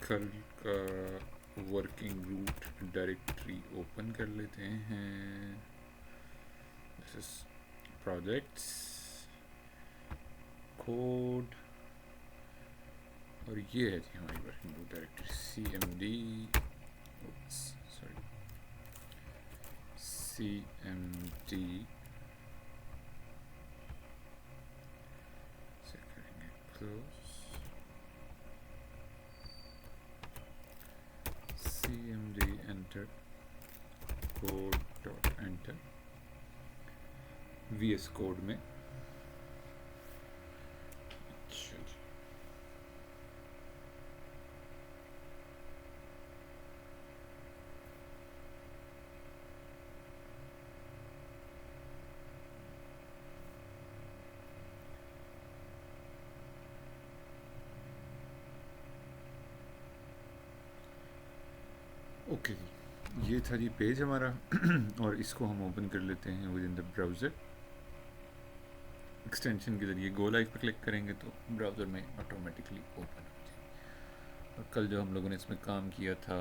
कल का working root directory open कर लेते हैं. दिस इज प्रोजेक्ट्स, कोड, और ये है जी हमारी working root directory CMD, sorry CMD से करेंगे close. CMD enter, code dot enter, VS code में. अच्छा जी, ओके जी, ये था जी पेज हमारा. और इसको हम ओपन कर लेते हैं with in the browser. Extension के ज़रिए गो लाइव पर क्लिक करेंगे तो ब्राउज़र में ऑटोमेटिकली ओपन हो जाएगी. और कल जो हम लोगों ने इसमें काम किया था,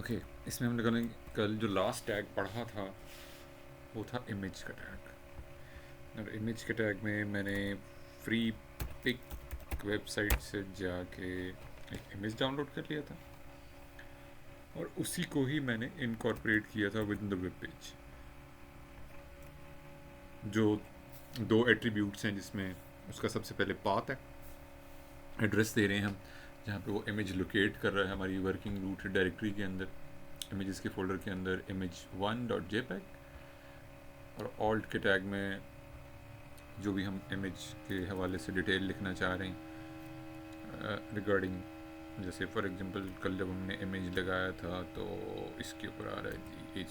ओके, इसमें हमने कल जो लास्ट टैग पढ़ा था वो था इमेज का टैग. और इमेज के टैग में मैंने फ्री पिक वेबसाइट से जाके एक इमेज डाउनलोड कर लिया था और उसी को ही मैंने इनकॉर्पोरेट किया था with in the web page. जो दो एट्रीब्यूट्स हैं जिसमें उसका सबसे पहले पाथ है, एड्रेस दे रहे हैं हम जहाँ पे वो इमेज लोकेट कर रहा है हमारी वर्किंग रूट डायरेक्टरी के अंदर, इमेजेस के फोल्डर के अंदर image1.jpg. और ऑल्ट के टैग में जो भी हम इमेज के हवाले से डिटेल लिखना चाह रहे हैं रिगार्डिंग, जैसे फॉर एग्जांपल कल जब हमने इमेज लगाया था तो इसके ऊपर आ रहा है जी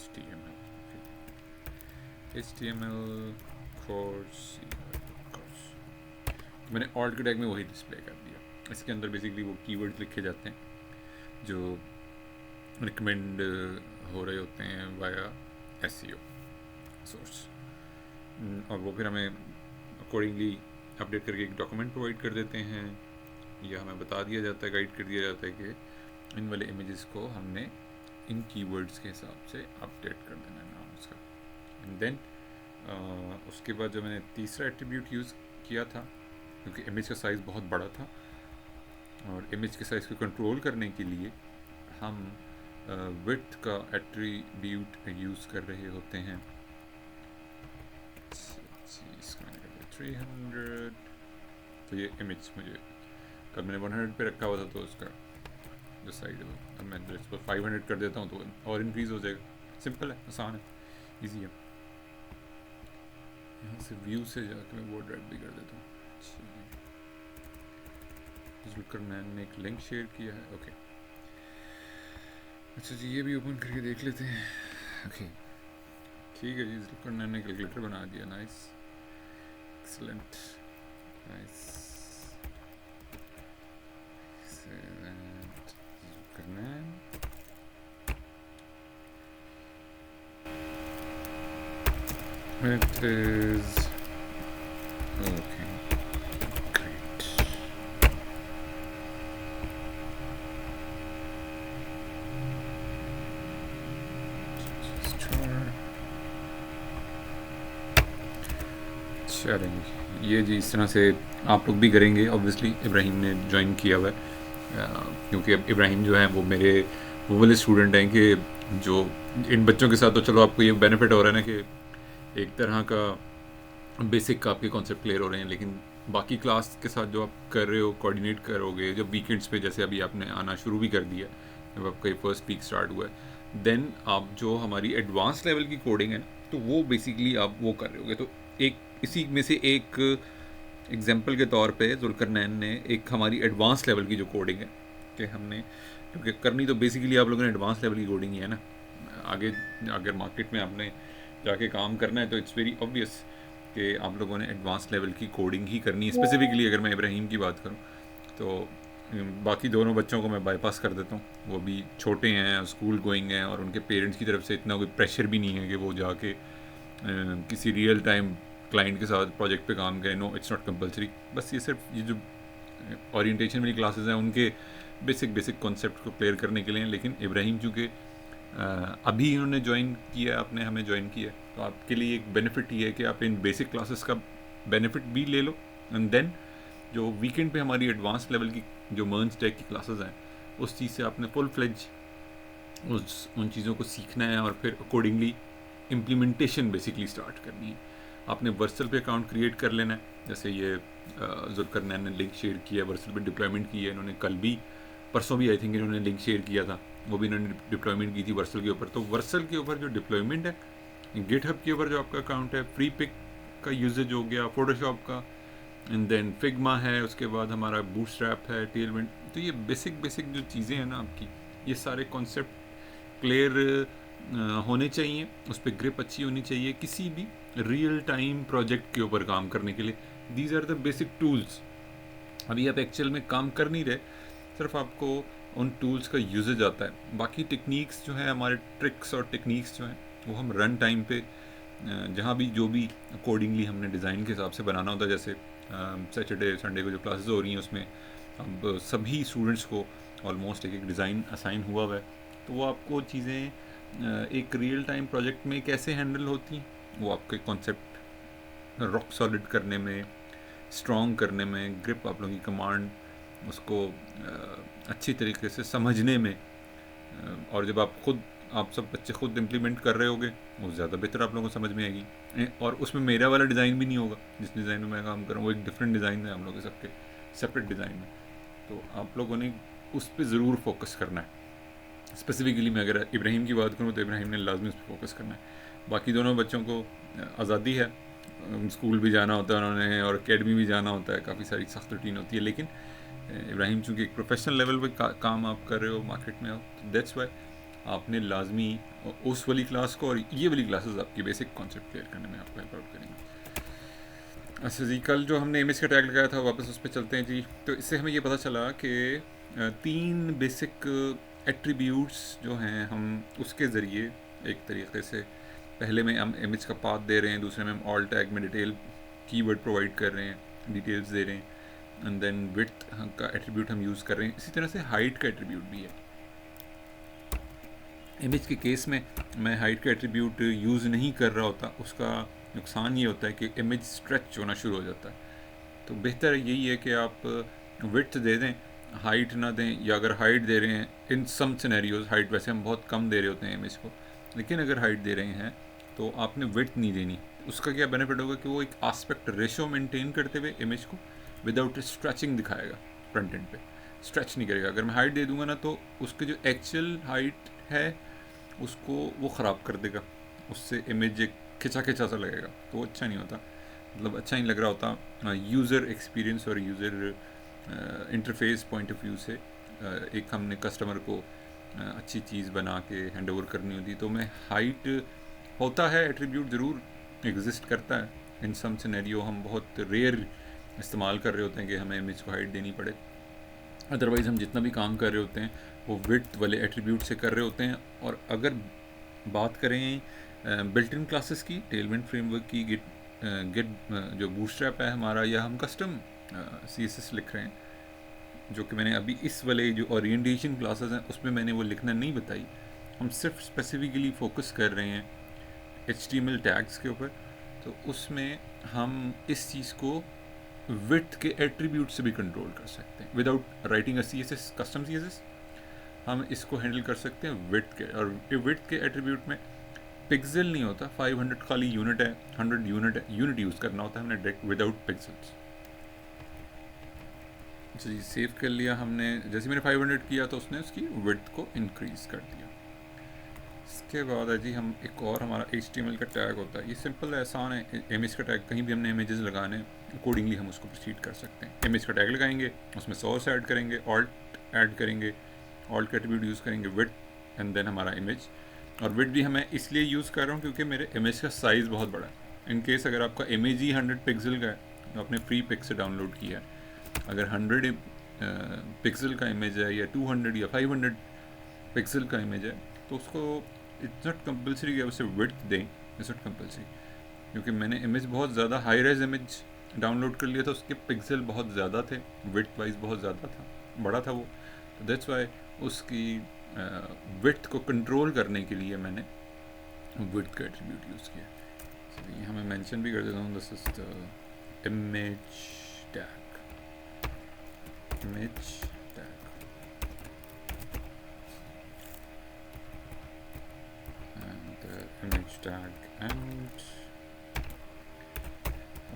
HTML कोर्स. मैंने ऑल्ट के टैग में वही डिस्प्ले कर दिया. इसके अंदर बेसिकली वो कीवर्ड्स लिखे जाते हैं जो रिकमेंड हो रहे होते हैं वाया SEO सोर्स. और वो फिर हमें अकॉर्डिंगली अपडेट करके एक डॉक्यूमेंट प्रोवाइड कर देते हैं, या हमें बता दिया जाता है, गाइड कर दिया जाता है कि इन वाले इमेजेस को हमने इन कीवर्ड्स के हिसाब से अपडेट कर देना है नाम उसका. एंड देन उसके बाद जो मैंने तीसरा एट्रीब्यूट यूज़ किया था, क्योंकि इमेज का साइज़ बहुत बड़ा था और इमेज के साइज़ को कंट्रोल करने के लिए हम विड्थ का एट्रीब्यूट यूज़ कर रहे होते हैं. इसका मैंने कर दिया 300. तो ये इमेज मुझे कल मैंने 100 पे रखा हुआ था, तो उसका जो साइड है अब मैं इस पर 500 कर देता हूँ तो और इंक्रीज़ हो जाएगा. सिंपल है, आसान है, ईजी है. यहाँ से व्यू से जाकर मैं वो ड्राइव भी कर देता हूँ. जुल्कर मैन ने एक लिंक शेयर किया है. ओके, अच्छा जी, ये भी ओपन करके देख लेते हैं. ओके, ठीक है जी, जुल्कर मैन ने कैलकुलेटर बना दिया. Nice, excellent, nice, excellent. Zulkar man it is okay, great. चलेंगे ये जी, इस तरह से आप लोग भी करेंगे. ऑब्वियसली इब्राहिम ने ज्वाइन किया हुआ है, क्योंकि अब इब्राहिम जो है वो मेरे वो वाले स्टूडेंट हैं कि जो इन बच्चों के साथ, तो चलो आपको ये बेनिफिट हो रहा है ना कि एक तरह का बेसिक का आपके कॉन्सेप्ट क्लियर हो रहे हैं, लेकिन बाकी क्लास के साथ जो आप कर रहे हो, कोऑर्डिनेट करोगे जब वीकेंड्स पे, जैसे अभी आपने आना शुरू भी कर दिया जब आपका ये फर्स्ट वीक स्टार्ट हुआ है, देन आप जो हमारी एडवांस लेवल की कोडिंग है तो वो बेसिकली आप वो कर रहे होगे. तो एक इसी में से एक एग्जांपल के तौर पे जुल्करनैन ने एक हमारी एडवांस लेवल की जो कोडिंग है कि हमने, क्योंकि करनी तो बेसिकली आप लोगों ने एडवांस लेवल की कोडिंग ही है ना. आगे अगर मार्केट में आपने जाके काम करना है तो इट्स वेरी ऑब्वियस कि आप लोगों ने एडवांस लेवल की कोडिंग ही करनी है. स्पेसिफिकली अगर मैं इब्राहिम की बात करूं तो बाकी दोनों बच्चों को मैं बाईपास कर देता हूं. वो भी छोटे हैं, स्कूल गोइंग हैं, और उनके पेरेंट्स की तरफ से इतना कोई प्रेशर भी नहीं है कि वो जाके किसी रियल टाइम क्लाइंट के साथ प्रोजेक्ट पे काम करें. No, it's not compulsory. बस ये सिर्फ ये जो ओरिएंटेशन वाली क्लासेस हैं उनके बेसिक कॉन्सेप्ट को क्लियर करने के लिए हैं। लेकिन इब्राहिम चूँकि अभी इन्होंने ज्वाइन किया है, आपने हमें ज्वाइन किया है, तो आपके लिए एक बेनिफिट ये है कि आप इन बेसिक क्लासेस का बेनिफिट भी ले लो, एंड देन जो वीकेंड पे हमारी एडवांस लेवल की जो मर्ज टेक की क्लासेस हैं उस चीज़ से आपने फुल फ्लेज उन चीज़ों को सीखना है और फिर अकॉर्डिंगली इम्प्लीमेंटेशन बेसिकली स्टार्ट करनी है। आपने वर्सल पे अकाउंट क्रिएट कर लेना है, जैसे ये जुल्करनैन ने लिंक शेयर किया, वर्सल पे डिप्लॉयमेंट की है इन्होंने, कल भी परसों भी आई थिंक इन्होंने लिंक शेयर किया था, वो भी इन्होंने डिप्लॉयमेंट की थी वर्सल के ऊपर। तो वर्सल के ऊपर जो डिप्लॉयमेंट है, गिटहब के ऊपर जो आपका अकाउंट है, फ्री पिक का यूजेज हो गया, फोटोशॉप का, एंड देन फिग्मा है, उसके बाद हमारा बूटस्ट्रैप है, टेलविंड। तो ये बेसिक जो चीज़ें हैं ना आपकी, ये सारे कॉन्सेप्ट क्लियर होने चाहिए, उस पर ग्रिप अच्छी होनी चाहिए किसी भी रियल टाइम प्रोजेक्ट के ऊपर काम करने के लिए। These are the basic tools. अभी आप एक्चुअल में काम कर नहीं रहे, सिर्फ आपको उन टूल्स का यूजेज आता है। बाकी टेक्निक्स जो हैं, हमारे ट्रिक्स और टेक्निक्स जो हैं, वो हम रन टाइम पे जहाँ भी जो भी अकॉर्डिंगली हमने डिज़ाइन के हिसाब से बनाना होता है। जैसे सैटरडे संडे को जो क्लासेस हो रही हैं उसमें अब सभी स्टूडेंट्स को ऑलमोस्ट एक डिज़ाइन असाइन हुआ है, तो वो आपको चीज़ें एक रियल टाइम प्रोजेक्ट में कैसे हैंडल होती हैं, वो आपके कॉन्सेप्ट रॉक सॉलिड करने में, स्ट्रॉन्ग करने में, ग्रिप आप लोगों की कमांड उसको अच्छी तरीके से समझने में, और जब आप सब बच्चे खुद इम्प्लीमेंट कर रहे होगे वो ज़्यादा बेहतर आप लोगों को समझ में आएगी। और उसमें मेरा वाला डिज़ाइन भी नहीं होगा, जिस डिज़ाइन में मैं काम कर रहा हूँ वो एक डिफरेंट डिज़ाइन है हम लोग के सबके सेपरेट डिज़ाइन में। तो आप लोगों ने उस पर ज़रूर फोकस करना है। स्पेसिफिकली मैं अगर इब्राहिम की बात करूँ तो इब्राहिम ने लाजमी उस पर फोकस करना है। बाकी दोनों बच्चों को आज़ादी है, स्कूल भी जाना होता है उन्होंने और एकेडमी भी जाना होता है, काफ़ी सारी सख्त रूटीन होती है। लेकिन इब्राहिम चूँकि एक प्रोफेशनल लेवल पे काम आप कर रहे हो, मार्केट में हो, तो दैट्स वाई आपने लाजमी उस वाली क्लास को और ये वाली क्लासेस आपकी बेसिक कॉन्सेप्ट क्लियर करने में आपको हेल्प आउट करेंगे। अच्छा जी, कल जो हमने इमेज का टैग लगाया था वापस उस पर चलते हैं जी। तो इससे हमें ये पता चला कि 3 बेसिक एट्रीब्यूट्स जो हैं हम उसके ज़रिए एक तरीके से, पहले में हम इमेज का पाथ दे रहे हैं, दूसरे में हम ऑल टैग में डिटेल कीवर्ड प्रोवाइड कर रहे हैं, डिटेल्स दे रहे हैं, एंड देन विड्थ का एट्रीब्यूट हम यूज़ कर रहे हैं। इसी तरह से हाइट का एट्रीब्यूट भी है। इमेज के केस में मैं हाइट का एट्रीब्यूट यूज़ नहीं कर रहा होता, उसका नुकसान ये होता है कि इमेज स्ट्रेच होना शुरू हो जाता है। तो बेहतर यही है कि आप विड्थ दे दें, हाइट ना दें, या अगर हाइट दे रहे हैं इन सम सिनेरियोज, हाइट वैसे हम बहुत कम दे रहे होते हैं इमेज को, लेकिन अगर हाइट दे रहे हैं तो आपने विड्थ नहीं देनी। उसका क्या बेनिफिट होगा कि वो एक आस्पेक्ट रेशो मेंटेन करते हुए इमेज को विदाउट स्ट्रेचिंग दिखाएगा, फ्रंट एंड पे स्ट्रेच नहीं करेगा। अगर मैं हाइट दे दूंगा ना तो उसकी जो एक्चुअल हाइट है उसको वो ख़राब कर देगा, उससे इमेज एक खिंचा खिंचा सा लगेगा, तो वो अच्छा नहीं होता, मतलब अच्छा नहीं लग रहा होता यूज़र एक्सपीरियंस और user interface point of view से। एक हमने कस्टमर को अच्छी चीज़ बना के हैंड ओवर करनी होती, तो मैं हाइट होता है एट्रीब्यूट ज़रूर एग्जिस्ट करता है। इन सम सिनेरियो हम बहुत रेयर इस्तेमाल कर रहे होते हैं कि हमें इमेज को हाइट देनी पड़े, अदरवाइज़ हम जितना भी काम कर रहे होते हैं वो विड्थ वाले एट्रीब्यूट से कर रहे होते हैं। और अगर बात करें बिल्ट इन क्लासेस की, टेलविंड फ्रेमवर्क की, गिट जो बूटस्ट्रैप है हमारा, या हम कस्टम CSS लिख रहे हैं, जो कि मैंने अभी इस वाले जो ओरिएंटेशन क्लासेस हैं उसमें मैंने वो लिखना नहीं बताई, हम सिर्फ स्पेसिफिकली फोकस कर रहे हैं HTML टैग्स के ऊपर। तो उसमें हम इस चीज़ को विड्थ के एट्रीब्यूट से भी कंट्रोल कर सकते हैं without writing a CSS, custom CSS। हम इसको हैंडल कर सकते हैं विड्थ के, और विड्थ के एट्रीब्यूट में पिक्सल नहीं होता, 500 खाली यूनिट है, 100 यूनिट है, यूनिट यूज़ करना होता है हमने डायरेक्ट विदाउट पिक्सल्स। जी, सेव कर लिया हमने, जैसे मैंने 500 किया तो उसने उसकी विड्थ को इंक्रीज़ कर दिया। इसके बाद है जी हम एक और हमारा HTML का टैग होता है, ये सिंपल है, आसान है। इमेज का टैग कहीं भी हमने इमेजेस लगाने, अकॉर्डिंगली हम उसको प्रोसीड कर सकते हैं। इमेज का टैग लगाएंगे, उसमें सोर्स ऐड करेंगे, ऑल्ट ऐड करेंगे, ऑल्ट का एट्रीब्यूट यूज़ करेंगे विड्थ, एंड देन हमारा इमेज। और विड्थ भी मैं इसलिए यूज़ कर रहा हूँ क्योंकि मेरे इमेज का साइज़ बहुत बड़ा है। इन केस अगर आपका इमेज ही 100 पिक्सल का है, तो आपने फ्री पिक से डाउनलोड किया है, अगर 100 पिक्सल का इमेज है या 200 या 500 पिक्सल का इमेज है, तो उसको इट्स नॉट कंपल्सरी कि आप उसे विड्थ दें, इट्स नॉट कंपल्सरी, क्योंकि मैंने इमेज बहुत ज़्यादा हाई रेज इमेज डाउनलोड कर लिया था, उसके पिक्सल बहुत ज़्यादा थे, विड्थ वाइज बहुत ज़्यादा था, बड़ा था वो, तो दैट्स वाई उसकी विड्थ को कंट्रोल करने के लिए मैंने विड्थ का एट्रीब्यूट यूज़ किया। So, यहाँ मैं मेंशन भी कर देता हूँ, this is the image tag, image tag and image tag and,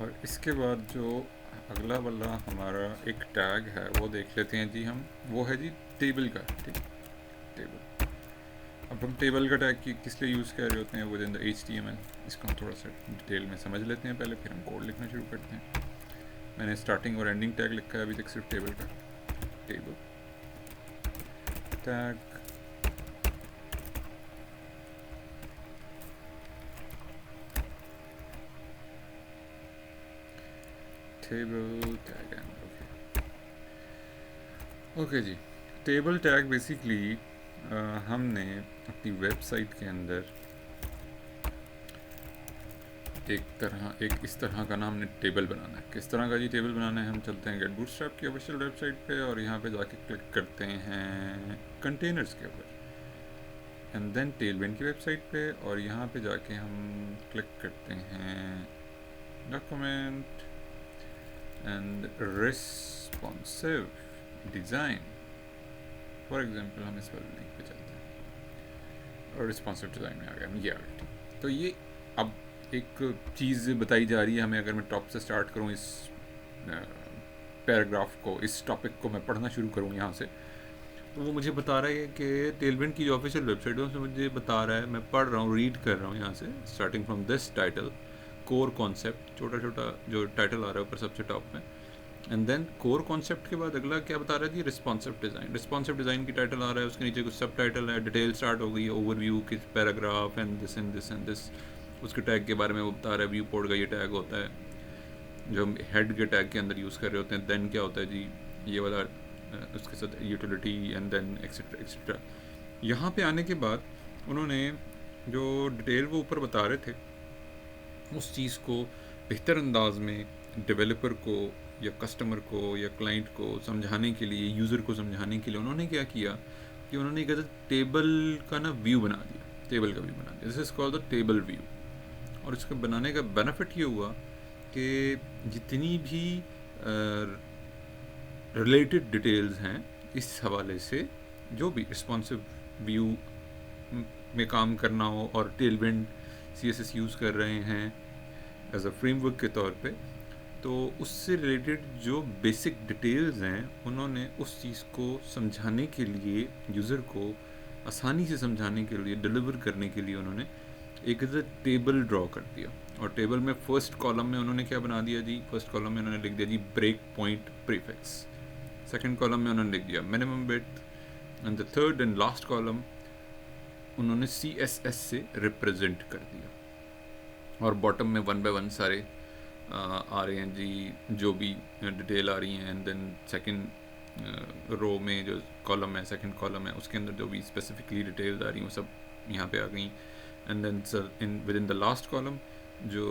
और इसके बाद जो अगला वाला हमारा एक टैग है वो देख लेते हैं जी हम, वो है जी टेबल का। ठीक, टेबल। अब हम टेबल का टैग किस लिए यूज़ कर रहे होते हैं विद इन द HTML, इसको हम थोड़ा सा डिटेल में समझ लेते हैं पहले, फिर हम कोड लिखना शुरू करते हैं। मैंने स्टार्टिंग और एंडिंग टैग लिखा है अभी तक सिर्फ टेबल का। Table tag table tag and okay जी। टेबल टैग बेसिकली हमने अपनी वेबसाइट के अंदर एक इस तरह का ना हमने टेबल बनाना है। किस तरह का जी टेबल बनाना है, हम चलते हैं गेट बूटस्ट्रैप की ऑफिशियल वेबसाइट पे और यहाँ पे जाके क्लिक करते हैं कंटेनर्स के ऊपर, एंड देन टेलविंड की वेबसाइट पे, और यहाँ पे जाके हम क्लिक करते हैं document and responsive design. For example हम इस वाले लिंक पे चलते हैं और रिस्पॉन्सिव डिज़ाइन में आ गया, ये आ गया। तो ये अब एक चीज़ बताई जा रही है हमें, अगर मैं टॉप से स्टार्ट करूँ इस पैराग्राफ को, इस टॉपिक को मैं पढ़ना शुरू करूँ यहाँ से, तो वो मुझे बता रहा है कि टेलविंड की जो ऑफिशियल वेबसाइट है उसमें मुझे बता रहा है, मैं पढ़ रहा हूँ, रीड कर रहा हूँ यहाँ से, starting from this title core concept, छोटा छोटा जो टाइटल आ रहा है ऊपर सबसे टॉप में, एंड देन कोर कॉन्सेप्ट के बाद अगला क्या बता रहा है जी, रिस्पॉन्सिव डिज़ाइन। रिस्पॉन्सिव डिज़ाइन की टाइटल आ रहा है, उसके नीचे कुछ सब टाइटल है, डिटेल स्टार्ट हो गई है, ओवरव्यू किस paragraph and this and this and this. उसके टैग के बारे में वो बता रहा है, व्यू पोर्ट का ये टैग होता है जो हम हेड के टैग के अंदर यूज़ कर रहे होते हैं। देन क्या होता है जी, ये वाला उसके साथ utility and then etcetera etcetera. यहाँ पे आने के बाद उन्होंने जो डिटेल वो ऊपर बता रहे थे, उस चीज़ को बेहतर अंदाज में डेवलपर को या कस्टमर को या क्लाइंट को समझाने के लिए, यूज़र को समझाने के लिए उन्होंने क्या किया कि उन्होंने एक टेबल का ना व्यू बना दिया, टेबल का व्यू बना दिया, this is called the table view. और इसके बनाने का बेनिफिट ये हुआ कि जितनी भी रिलेटेड डिटेल्स हैं इस हवाले से, जो भी रिस्पॉन्सिव व्यू में काम करना हो और टेलविंड CSS यूज़ कर रहे हैं एज अ फ्रेमवर्क के तौर पे, तो उससे रिलेटेड जो बेसिक डिटेल्स हैं उन्होंने उस चीज़ को समझाने के लिए, यूज़र को आसानी से समझाने के लिए, डिलीवर करने के लिए उन्होंने एक टेबल ड्रॉ कर दिया। और टेबल में फर्स्ट कॉलम में उन्होंने क्या बना दिया जी, फर्स्ट कॉलम में उन्होंने लिख दिया जी break point prefix, second column में उन्होंने लिख दिया minimum bit, and the third and last column उन्होंने CSS से रिप्रेजेंट कर दिया। और बॉटम में 1 बाय 1 सारे आ रहे हैं जी, जो भी डिटेल आ रही हैं, एंड देन सेकंड रो में जो कॉलम है, सेकंड कॉलम है, उसके अंदर जो भी स्पेसिफिकली डिटेल्स आ रही हैं वो सब यहाँ पे आ गई। And then in with in the last column जो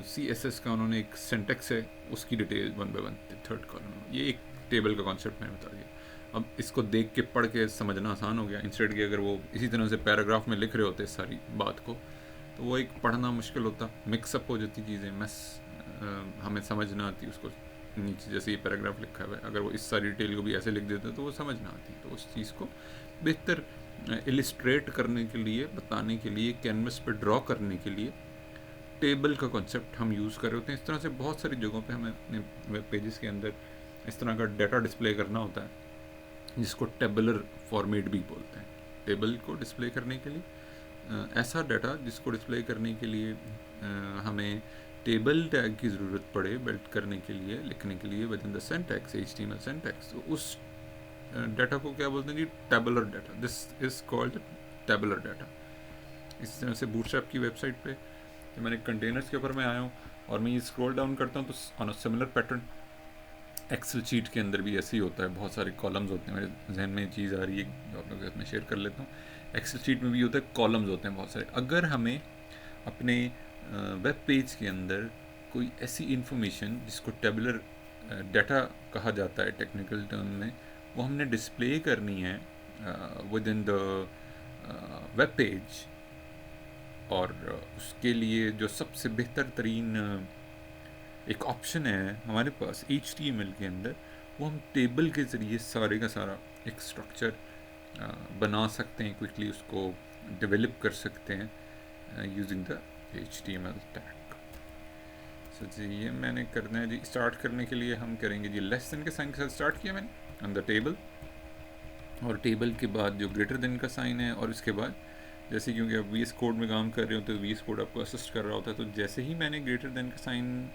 CSS का उन्होंने एक सिंटेक्स है उसकी डिटेल 1 बाय 1 थर्ड कॉलम। ये एक टेबल का कॉन्सेप्ट मैंने बता दिया। अब इसको देख के पढ़ के समझना आसान हो गया, इंस्टेड के अगर वो इसी तरह से पैराग्राफ में लिख रहे होते सारी बात को, तो वो एक पढ़ना मुश्किल होता, मिक्सअप हो जाती चीज़ें, हमें समझ ना आती उसको। नीचे जैसे ये पैराग्राफ लिखा हुआ है, अगर वो इस सारी डिटेल को भी ऐसे लिख देते तो वो समझ ना आती। तो उस चीज़ को बेहतर इलिस्ट्रेट करने के लिए, बताने के लिए, कैनवस पर ड्रॉ करने के लिए टेबल का कॉन्सेप्ट हम यूज़ कर रहे होते हैं। इस तरह से बहुत सारी जगहों पे हमें अपने वेब पेजेस के अंदर इस तरह का डाटा डिस्प्ले करना होता है, जिसको टेबुलर फॉर्मेट भी बोलते हैं। टेबल को डिस्प्ले करने के लिए ऐसा डाटा जिसको डिस्प्ले करने के लिए हमें टेबल टैग की ज़रूरत पड़े बिल्ड करने के लिए, लिखने के लिए with in the syntax, HTML syntax, तो उस डाटा को क्या बोलते हैं जी, tabular data. This is called tabular data. इस तरह से बूटस्ट्रैप की वेबसाइट पे तो मैंने कंटेनर्स के ऊपर मैं आया हूँ और मैं ये स्क्रॉल डाउन करता हूँ तो on a similar pattern Excel sheet के अंदर भी ऐसे ही होता है, बहुत सारे कॉलम्स होते हैं। मेरे जहन में चीज़ आ रही है जो आप लोगों के साथ मैं शेयर कर लेता हूँ। एक्सेल शीट में भी होता है, कॉलम्स होते हैं बहुत सारे। अगर हमें अपने वेब पेज के अंदर कोई ऐसी इन्फॉर्मेशन जिसको टेबुलर डाटा कहा जाता है टेक्निकल टर्म में, वो हमने डिस्प्ले करनी है with in the web page. और उसके लिए जो सबसे बेहतर तरीन एक ऑप्शन है हमारे पास HTML के अंदर, वो हम टेबल के ज़रिए सारे का सारा एक स्ट्रक्चर बना सकते हैं, क्विकली उसको डेवलप कर सकते हैं यूजिंग द HTML टैग। सो जी ये मैंने करना है जी। स्टार्ट करने के लिए हम करेंगे जी लेस देन के साइन के साथ स्टार्ट किया मैंने ऑन द टेबल, और टेबल के बाद जो ग्रेटर देन का साइन है, और इसके बाद जैसे क्योंकि आप VS कोड में काम कर रहे हो तो VS कोड आपको असिस्ट कर रहा होता है, तो जैसे ही मैंने ग्रेटर देन का साइन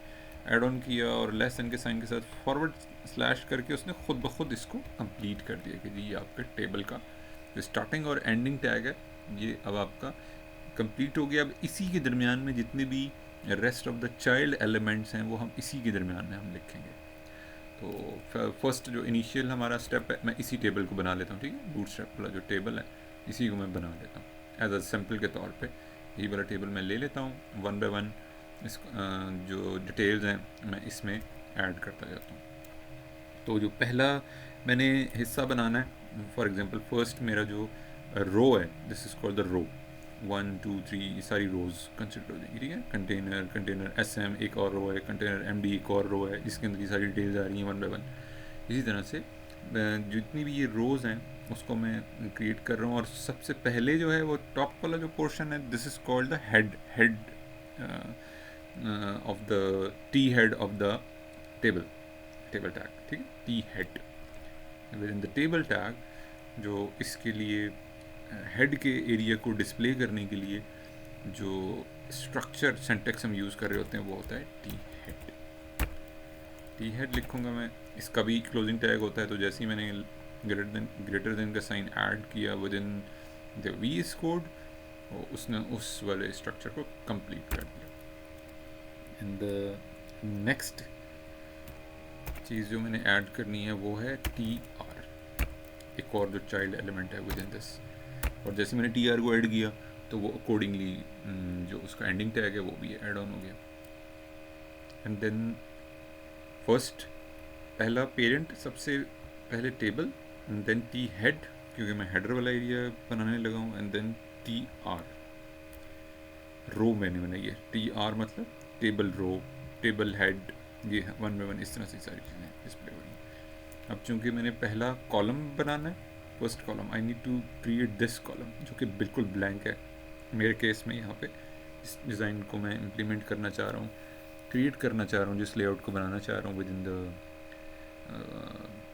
ऐड ऑन किया और लेस देन के साइन के साथ फॉरवर्ड स्लैश करके उसने खुद ब खुद इसको कंप्लीट कर दिया कि जी ये आपके टेबल का जो स्टार्टिंग और एंडिंग टैग है ये अब आपका कंप्लीट हो गया। अब इसी के दरमियान में जितने भी rest of the child elements हैं वो हम इसी के दरमियान में हम लिखेंगे। तो फर्स्ट जो इनिशियल हमारा स्टेप है, मैं इसी टेबल को बना लेता हूँ, ठीक है। बूटस्ट्रैप वाला जो टेबल है इसी को मैं बना लेता हूँ एज अ सैम्पल के तौर पे। यही वाला टेबल मैं ले लेता हूँ, वन बाय वन इस जो डिटेल्स हैं मैं इसमें ऐड करता जाता हूँ। तो जो पहला मैंने हिस्सा बनाना है, फॉर एग्जांपल फर्स्ट मेरा जो रो है, this is called the row 1 2 3, ये सारी रोज़ कंसिडर हो जाएंगी, ठीक है। कंटेनर SM एक और रो है, कंटेनर MD एक और रो है, इसके अंदर की सारी डिटेल्स आ रही हैं वन बाय वन। इसी तरह से जितनी भी ये रोज़ हैं उसको मैं क्रिएट कर रहा हूँ। और सबसे पहले जो है वो टॉप वाला जो पोर्शन है, this is called the head of the T head of the table tag, ठीक है। T head with in the table tag, जो इसके लिए हेड के एरिया को डिस्प्ले करने के लिए जो स्ट्रक्चर सिंटैक्स हम यूज़ कर रहे होते हैं वो होता है टी हेड लिखूँगा मैं। इसका भी क्लोजिंग टैग होता है, तो जैसे ही मैंने ग्रेटर देन का साइन ऐड किया with in the VS code, उसने उस वाले स्ट्रक्चर को कंप्लीट कर दिया। एंड द नेक्स्ट चीज़ जो मैंने ऐड करनी है वो है TR, एक और जो चाइल्ड एलिमेंट है विद इन दिस। और जैसे मैंने TR को ऐड किया तो वो अकॉर्डिंगली जो उसका एंडिंग टैग है वो भी ऐड ऑन हो गया। एंड देन फर्स्ट पहला पेरेंट सबसे पहले table, and then T head क्योंकि मैं हेडर वाला एरिया बनाने लगा हूँ, एंड देन TR रो मैंने बनाई है। TR मतलब टेबल रो, टेबल हेड, ये वन बाय वन इस तरह से सारी चीज़ें डिस्प्ले हो रही हैं। अब चूँकि मैंने पहला कॉलम बनाना है, first column, I need to create this column जो कि बिल्कुल ब्लैंक है मेरे केस में। यहाँ पे इस डिज़ाइन को मैं इम्प्लीमेंट करना चाह रहा हूँ, क्रिएट करना चाह रहा हूँ, जिस लेआउट को बनाना चाह रहा हूँ with in the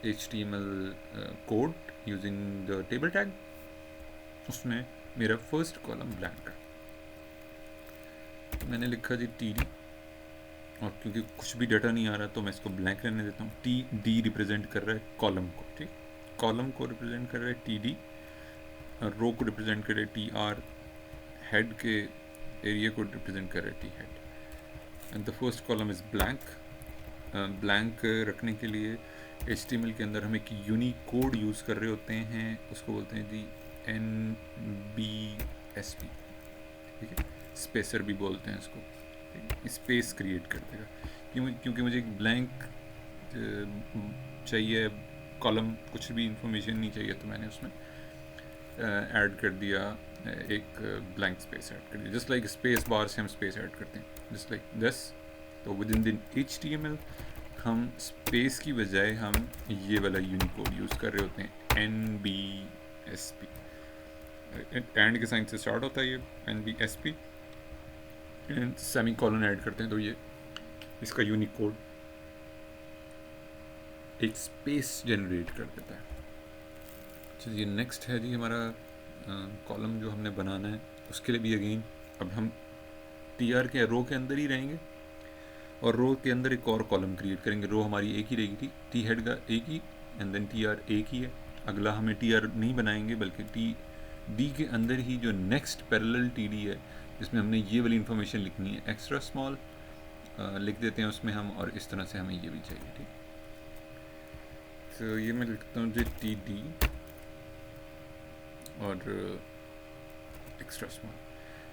HTML code using the table tag, उसमें मेरा फर्स्ट कॉलम ब्लैंक है। मैंने लिखा जी TD, और क्योंकि कुछ भी डाटा नहीं आ रहा तो मैं इसको ब्लैंक रहने देता हूँ। TD रिप्रेजेंट कर रहा है कॉलम को, ठीक, कॉलम को रिप्रेजेंट कर रहा है TD, रो को रिप्रेजेंट कर रहा है TR, हेड के एरिया को रिप्रेजेंट कर रहा है T head, and the first column is blank. Blank रखने के लिए HTML के अंदर हम एक यूनिक कोड यूज़ कर रहे होते हैं, उसको बोलते हैं जी NBSP, ठीक है, स्पेसर भी बोलते हैं इसको, स्पेस क्रिएट कर देगा। क्योंकि मुझे एक ब्लैंक चाहिए कॉलम, कुछ भी इंफॉर्मेशन नहीं चाहिए, तो मैंने उसमें ऐड कर दिया एक ब्लैंक स्पेस ऐड कर दिया, जस्ट लाइक स्पेस बार से हम स्पेस ऐड करते हैं, जस्ट लाइक दिस। तो विद इन द HTML हम स्पेस की बजाय हम ये वाला यूनिकोड यूज़ कर रहे होते हैं, NBSP। एंड के साइन से स्टार्ट होता है ये NBSP, and semi colon add करते हैं तो ये इसका यूनिक कोड एक स्पेस जनरेट कर देता है। चलिए नेक्स्ट है जी हमारा कॉलम जो हमने बनाना है, उसके लिए भी अगेन अब हम TR के रो के अंदर ही रहेंगे और रो के अंदर एक और कॉलम क्रिएट करेंगे। रो हमारी एक ही रहेगी, टी हेड का एक ही, एंड देन TR एक ही है। अगला हमें TR नहीं बनाएंगे बल्कि TD के अंदर ही जो नेक्स्ट पैरेलल TD है जिसमें हमने ये वाली इन्फॉर्मेशन लिखनी है, एक्स्ट्रा स्मॉल लिख देते हैं उसमें हम, और इस तरह से हमें ये भी चाहिए, ठीक। तो ये मैं लिखता हूँ जी TD और एक्स्ट्रा स्मॉल।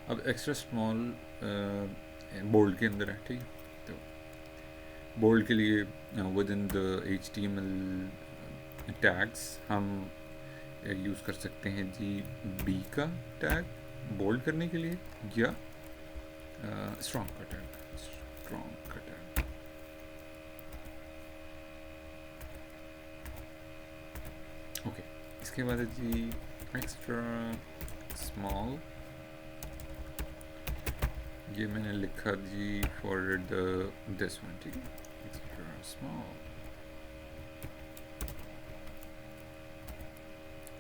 अब एक्स्ट्रा स्मॉल बोल्ड के अंदर है, ठीक है, तो बोल्ड के लिए with in the HTML tags हम यूज़ कर सकते हैं जी बी का टैग बोल्ड करने के लिए, या स्ट्रॉन्ग का टैग, स्ट्रॉन्ग का टैग। ओके, इसके बाद है जी एक्स्ट्रा स्मॉल, ये मैंने लिखा जी फॉर द दिस वन, ठीक है, एक्स्ट्रा स्मॉल।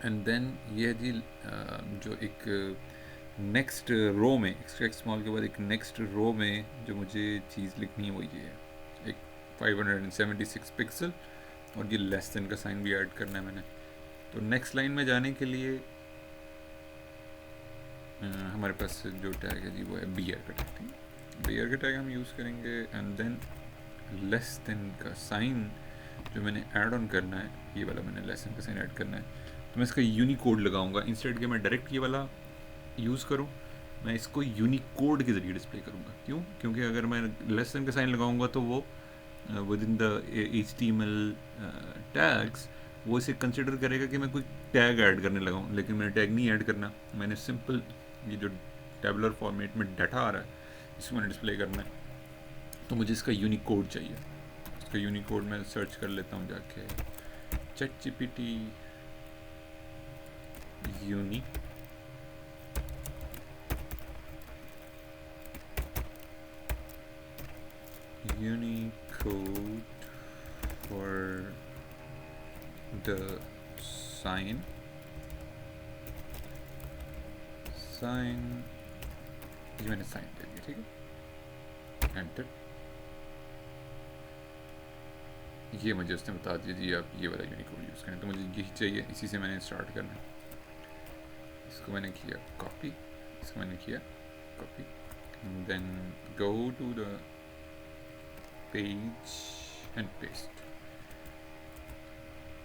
एंड देन ये जी जो एक नेक्स्ट रो में एक्स्ट्रा स्मॉल के बाद एक नेक्स्ट रो में जो मुझे चीज़ लिखनी है वो ये है, एक 576 पिक्सल, और ये लेस देन का साइन भी ऐड करना है मैंने। तो नेक्स्ट लाइन में जाने के लिए हमारे पास जो टैग है जी वो है बीयर का टैग, ठीक है, बीयर का टैग हम यूज़ करेंगे। एंड देन लेस देन का साइन जो मैंने ऐड ऑन करना है, ये वाला मैंने लेस देन का साइन ऐड करना है, तो मैं इसका यूनिकोड लगाऊंगा। इंस्टेड के मैं डायरेक्ट ये वाला यूज़ करूँ, मैं इसको यूनिकोड के ज़रिए डिस्प्ले करूँगा। क्यों? क्योंकि अगर मैं लेस देन का साइन लगाऊंगा तो वो with in the HTML tags वो इसे कंसिडर करेगा कि मैं कोई टैग ऐड करने लगा हूँ, लेकिन मैंने टैग नहीं ऐड करना, मैंने सिंपल ये जो टेबुलर फॉर्मेट में डाटा आ रहा है इसको मैंने डिस्प्ले करना है। तो मुझे इसका यूनिकोड चाहिए, इसका यूनिकोड मैं सर्च कर लेता हूँ जाके, ChatGPT uni Unicode for the sign ये मैंने साइन दे दिया, ठीक है, एंटर। ये मुझे उसने बता दिया जी आप ये वाला यूनिकोड यूज़ करें, तो मुझे यही चाहिए, इसी से मैंने स्टार्ट करना है। इसको मैंने किया कॉपी, इसको मैंने किया copy, then go to the page and paste,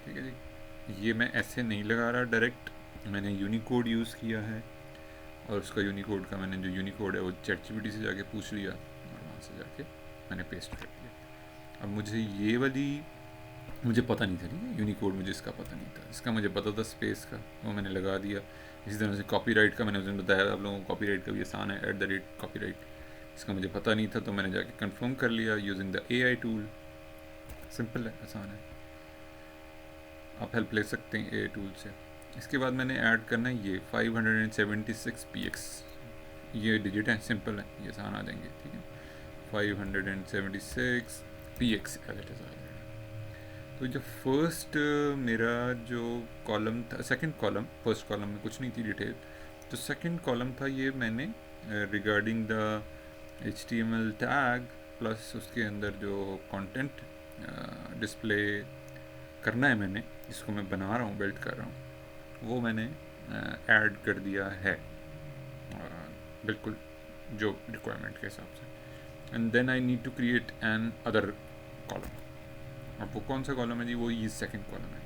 ठीक है जी। ये मैं ऐसे नहीं लगा रहा डायरेक्ट, मैंने यूनिकोड यूज़ किया है, और उसका यूनिकोड का मैंने जो यूनिकोड है वो ChatGPT से जाके पूछ लिया, और वहाँ से जाके मैंने पेस्ट कर दिया। अब मुझे ये वाली मुझे पता नहीं था, ठीक है, यूनिकोड मुझे इसका पता नहीं था, इसका मुझे पता था स्पेस का, वो मैंने लगा दिया। इसी तरह से कॉपीराइट का मैंने उस दिन बताया आप लोगों को, कॉपीराइट का भी आसान है, @copyright, इसका मुझे पता नहीं था, तो मैंने जाके कंफर्म कर लिया using the AI tool. Simple है, आसान है, आप हेल्प ले सकते हैं AI टूल से। इसके बाद मैंने ऐड करना है ये 576 px, ये डिजिट है, सिंपल है, ये आसान आ जाएंगे, ठीक है, 576 px एज इट इज़ आ जाएगा। तो जो फर्स्ट मेरा जो कॉलम था, सेकंड कॉलम, फर्स्ट कॉलम में कुछ नहीं थी डिटेल, तो सेकंड कॉलम था ये मैंने regarding the HTML tag plus उसके अंदर जो कंटेंट डिस्प्ले करना है मैंने, जिसको मैं बना रहा हूँ, बिल्ड कर रहा हूँ, वो मैंने ऐड कर दिया है बिल्कुल जो रिक्वायरमेंट के हिसाब से। And then I need to create another column. अब वो कौन सा कॉलम है जी? वो ये सेकंड कॉलम है।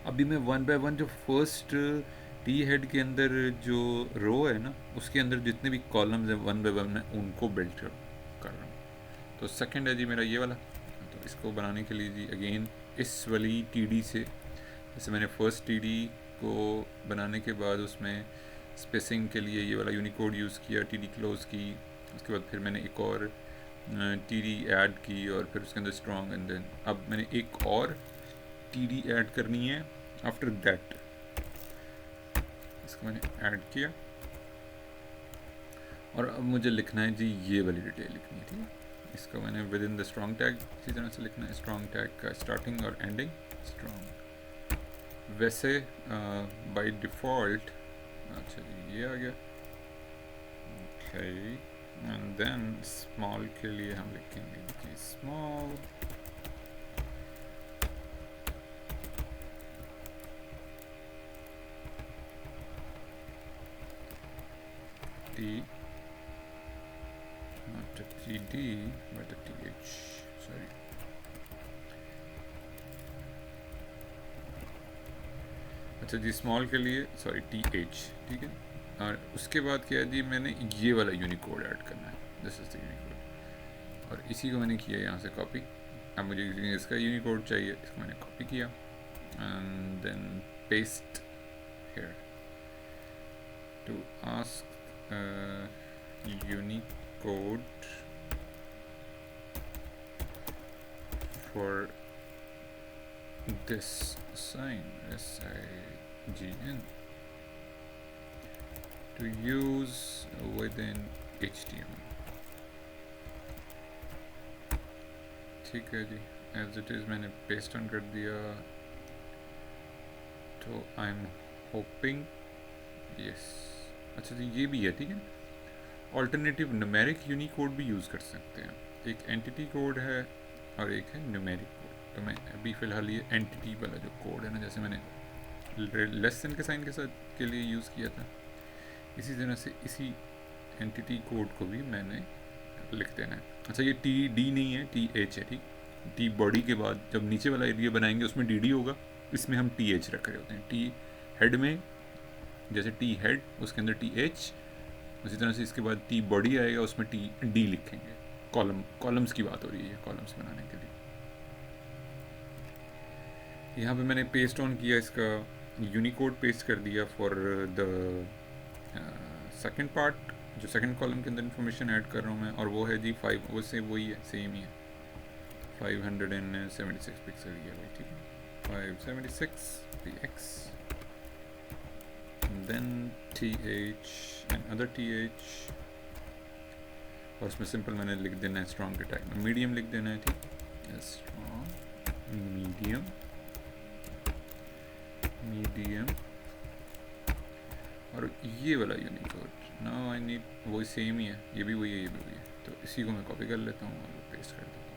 अभी मैं वन बाय वन जो फर्स्ट टी हेड के अंदर जो रो है ना, उसके अंदर जितने भी कॉलम्स हैं वन बाय वन मैं उनको बिल्ड कर रहा हूँ। तो सेकंड है जी मेरा ये वाला। तो इसको बनाने के लिए जी अगेन इस वाली TD से, जैसे मैंने फर्स्ट TD को बनाने के बाद उसमें स्पेसिंग के लिए ये वाला यूनिकोड यूज़ किया, TD क्लोज की, उसके बाद फिर मैंने एक और TD ऐड की और फिर उसके अंदर स्ट्रॉन्ग, एंड देन अब मैंने एक और TD ऐड करनी है आफ्टर दैट। इसको मैंने ऐड किया और अब मुझे लिखना है जी ये वाली डिटेल लिखनी है, ठीक है। इसको मैंने with in the strong tag इसी तरह से लिखना है, स्ट्रॉन्ग टैग का स्टार्टिंग और एंडिंग स्ट्रॉन्ग। वैसे बाय डिफ़ॉल्ट अच्छा जी ये आ गया, ओके। एंड देन स्मॉल के लिए हम लिखेंगे कि small T, not a TD but a TH, sorry। अच्छा जी स्मॉल के लिए सॉरी TH, ठीक है। और उसके बाद क्या है जी, मैंने ये वाला यूनिकोड ऐड करना है, दिस इज द यूनिकोड। और इसी को मैंने किया यहाँ से कॉपी। अब मुझे इसका यूनिकोड चाहिए, इसको मैंने कॉपी किया and then paste here to ask Unicode for this sign SIGN to use within HTML। ठीक है जी, एज इट इज़ मैंने पेस्ट ऑन कर दिया। तो आई एम होपिंग यस, अच्छा जी ये भी है, ठीक है। ऑल्टरनेटिव न्यूमेरिक यूनिकोड भी यूज़ कर सकते हैं। एक एंटिटी कोड है और एक है न्यूमेरिक कोड। तो मैं अभी फ़िलहाल ये एंटिटी वाला जो कोड है ना, जैसे मैंने लेस देन के साइन के साथ के लिए यूज़ किया था, इसी तरह से इसी एंटिटी कोड को भी मैंने लिख देना है। अच्छा ये टी डी नहीं है, टी एच है, ठीक। टी बॉडी के बाद जब नीचे वाला एरिया बनाएंगे उसमें डी डी होगा, इसमें हम टी एच रख रहे होते हैं। टी हेड में जैसे टी हेड, उसके अंदर टी एच, उसी तरह से इसके बाद टी बॉडी आएगा, उसमें टी डी लिखेंगे। कॉलम्स की बात हो रही है, कॉलम्स बनाने के लिए। यहाँ पे मैंने पेस्ट ऑन किया, इसका यूनिकोड पेस्ट कर दिया फॉर द सेकंड पार्ट, जो सेकंड कॉलम के अंदर इन्फॉर्मेशन ऐड कर रहा हूँ मैं, और वो है जी 5, वो से वही है, सेम ही है, 576 पिक्सल ही है भाई, ठीक है। 576 px then th and other th, और उसमें सिंपल मैंने लिख देना है स्ट्रॉन्ग के टैग में, मीडियम लिख देना है, ठीक। स्ट्रॉन्ग मीडियम और ये वाला यूनिकोड नाउ आई नीड, वही सेम ही है, ये भी वही है, ये भी वही है। तो इसी को मैं कॉपी कर लेता हूँ और पेस्ट कर देता हूँ।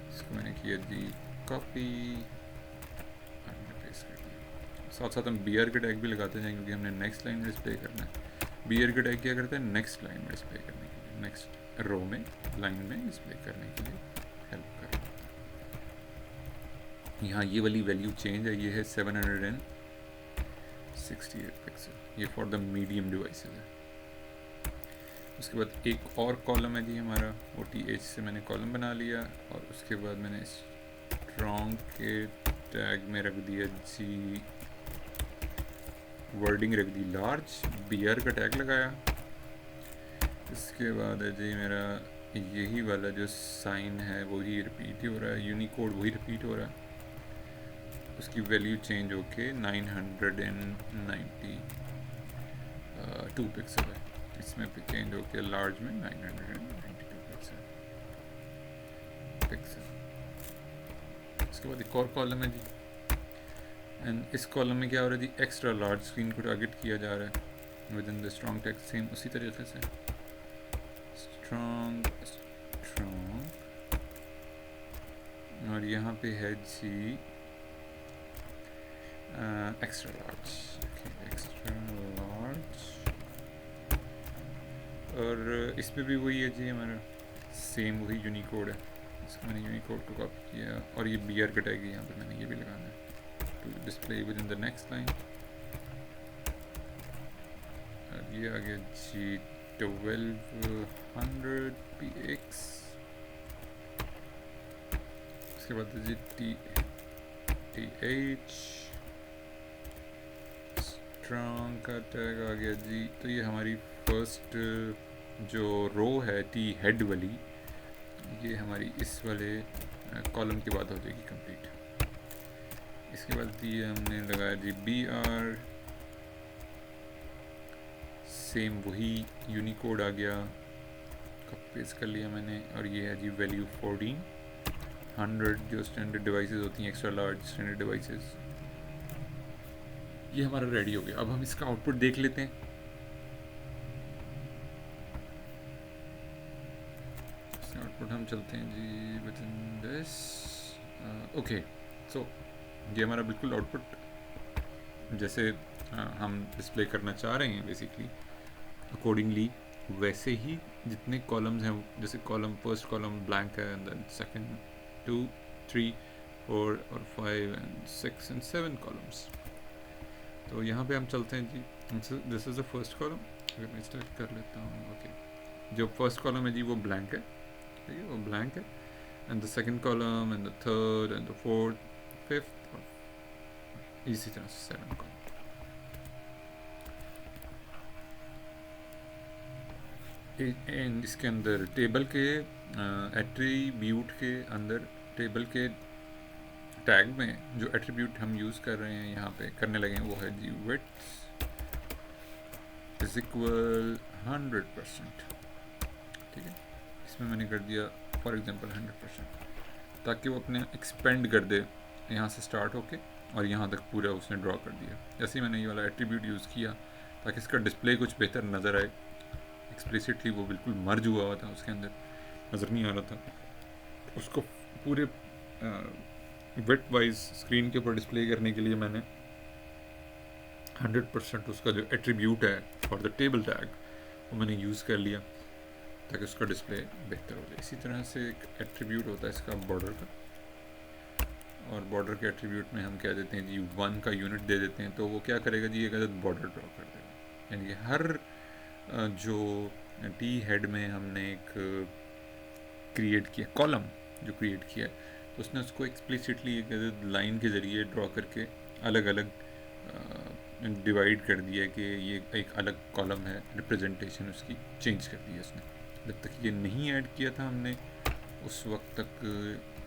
इसको मैंने किया जी कॉपी और मैंने पेस्ट कर दिया। साथ साथ हम बीआर के टैग भी लगाते जाएंगे क्योंकि हमने नेक्स्ट लाइन में डिस्प्ले करना है। बीआर के टैग क्या करता है, नेक्स्ट लाइन में डिस्प्ले करने के लिए, नेक्स्ट रो में, लाइन में डिस्प्ले करने के लिए हेल्प कर रहा है। यहाँ ये वाली वैल्यू चेंज है, ये है 768 पिक्सल, ये फॉर द मीडियम डिवाइसेस है। उसके बाद एक और कॉलम है जी हमारा, ओ टी एच से मैंने कॉलम बना लिया, और उसके बाद मैंने स्ट्रॉन्ग के टैग में रख दिया जी, वर्डिंग रख दी लार्ज, बीआर का टैग लगाया। इसके बाद है जी मेरा यही वाला जो साइन है वही रिपीट हो रहा है, यूनिकोड वही रिपीट हो रहा है, उसकी वैल्यू चेंज होके 992 पिक्सल है, इसमें भी चेंज होके लार्ज में 992 पिक्सल। उसके बाद एक और कॉलम है जी, एंड इस कॉलम में क्या हो रहा है जी, एक्स्ट्रा लार्ज स्क्रीन को टारगेट किया जा रहा है with in the strong text, same उसी तरीके से स्ट्रॉन्ग, और यहाँ पे है जी एक्स्ट्रा लार्ज, एक्स्ट्रा लार्ज, और इस पे भी वही है जी हमारा सेम वही यूनिकोड है, इसको मैंने यूनिकोड को कॉपी किया, और ये बीआर का टैग है यहाँ पे मैंने ये भी लगाना है to display with in the next line. और ये आ गया जी 1200 px। उसके बाद जी th स्ट्रॉन्ग का टैग आ गया जी। तो ये हमारी फर्स्ट जो रो है टी हेड वाली, ये हमारी इस वाले कॉलम की बात हो जाएगी कंप्लीट। इसके बाद ये हमने लगाया जी बी आर, सेम वही यूनिकोड आ गया, कॉपी पेस्ट कर लिया मैंने, और ये है जी वैल्यू 1400 जो स्टैंडर्ड डिवाइसेस होती हैं, एक्स्ट्रा लार्ज स्टैंडर्ड डिवाइसेस। ये हमारा रेडी हो गया। अब हम इसका आउटपुट देख लेते हैं। इसका आउटपुट हम चलते हैं जी विद इन दिस, ओके। सो ये हमारा बिल्कुल आउटपुट जैसे हम डिस्प्ले करना चाह रहे हैं बेसिकली अकॉर्डिंगली वैसे ही जितने कॉलम्स हैं, जैसे कॉलम फर्स्ट कॉलम ब्लैंक है एंड देन सेकंड 2 3 4 और 5 एंड 6 एंड 7 कॉलम्स। तो यहाँ पे हम चलते हैं जी, this is the first column. अगर मैं स्टार्ट कर लेता हूँ, ओके। जो फर्स्ट कॉलम है जी वो ब्लैंक है, ठीक है, वो ब्लैंक है. And the second column and the third and the fourth, fifth, और इसी तरह से 7 कॉलम. एंड इसके अंदर टेबल के एट्रीब्यूट के अंदर, टेबल के टैग में जो एट्रीब्यूट हम यूज़ कर रहे हैं यहाँ पे करने लगे हैं वो है जी विड्थ इज इक्वल 100%. ठीक है, इसमें मैंने कर दिया फॉर एग्जांपल 100%, ताकि वो अपने एक्सपेंड कर दे यहाँ से स्टार्ट होके और यहाँ तक पूरा उसने ड्रॉ कर दिया. जैसे ही मैंने ये वाला एट्रीब्यूट यूज़ किया ताकि इसका डिस्प्ले कुछ बेहतर नज़र आए. एक्सप्लिसिटली वो बिल्कुल मर्ज हुआ हुआ था, उसके अंदर नज़र नहीं आ रहा था. उसको पूरे विड्थ वाइज स्क्रीन के ऊपर डिस्प्ले करने के लिए मैंने 100% उसका जो एट्रीब्यूट है फॉर द टेबल टैग वो मैंने यूज़ कर लिया ताकि उसका डिस्प्ले बेहतर हो जाए. इसी तरह से एक एट्रीब्यूट होता है इसका बॉर्डर का, और बॉर्डर के एट्रीब्यूट में हम क्या देते हैं जी 1 का यूनिट दे देते हैं. तो वो क्या करेगा जी, एक अदद बॉर्डर ड्रॉ कर देगा. यानी कि हर जो टी हेड में हमने एक क्रिएट किया कॉलम जो क्रिएट किया है, तो उसने उसको एक्सप्लिसिटली एक लाइन के ज़रिए ड्रॉ करके अलग अलग डिवाइड कर दिया कि ये एक अलग कॉलम है. रिप्रेजेंटेशन उसकी चेंज कर दी है उसने. जब तक ये नहीं ऐड किया था हमने उस वक्त तक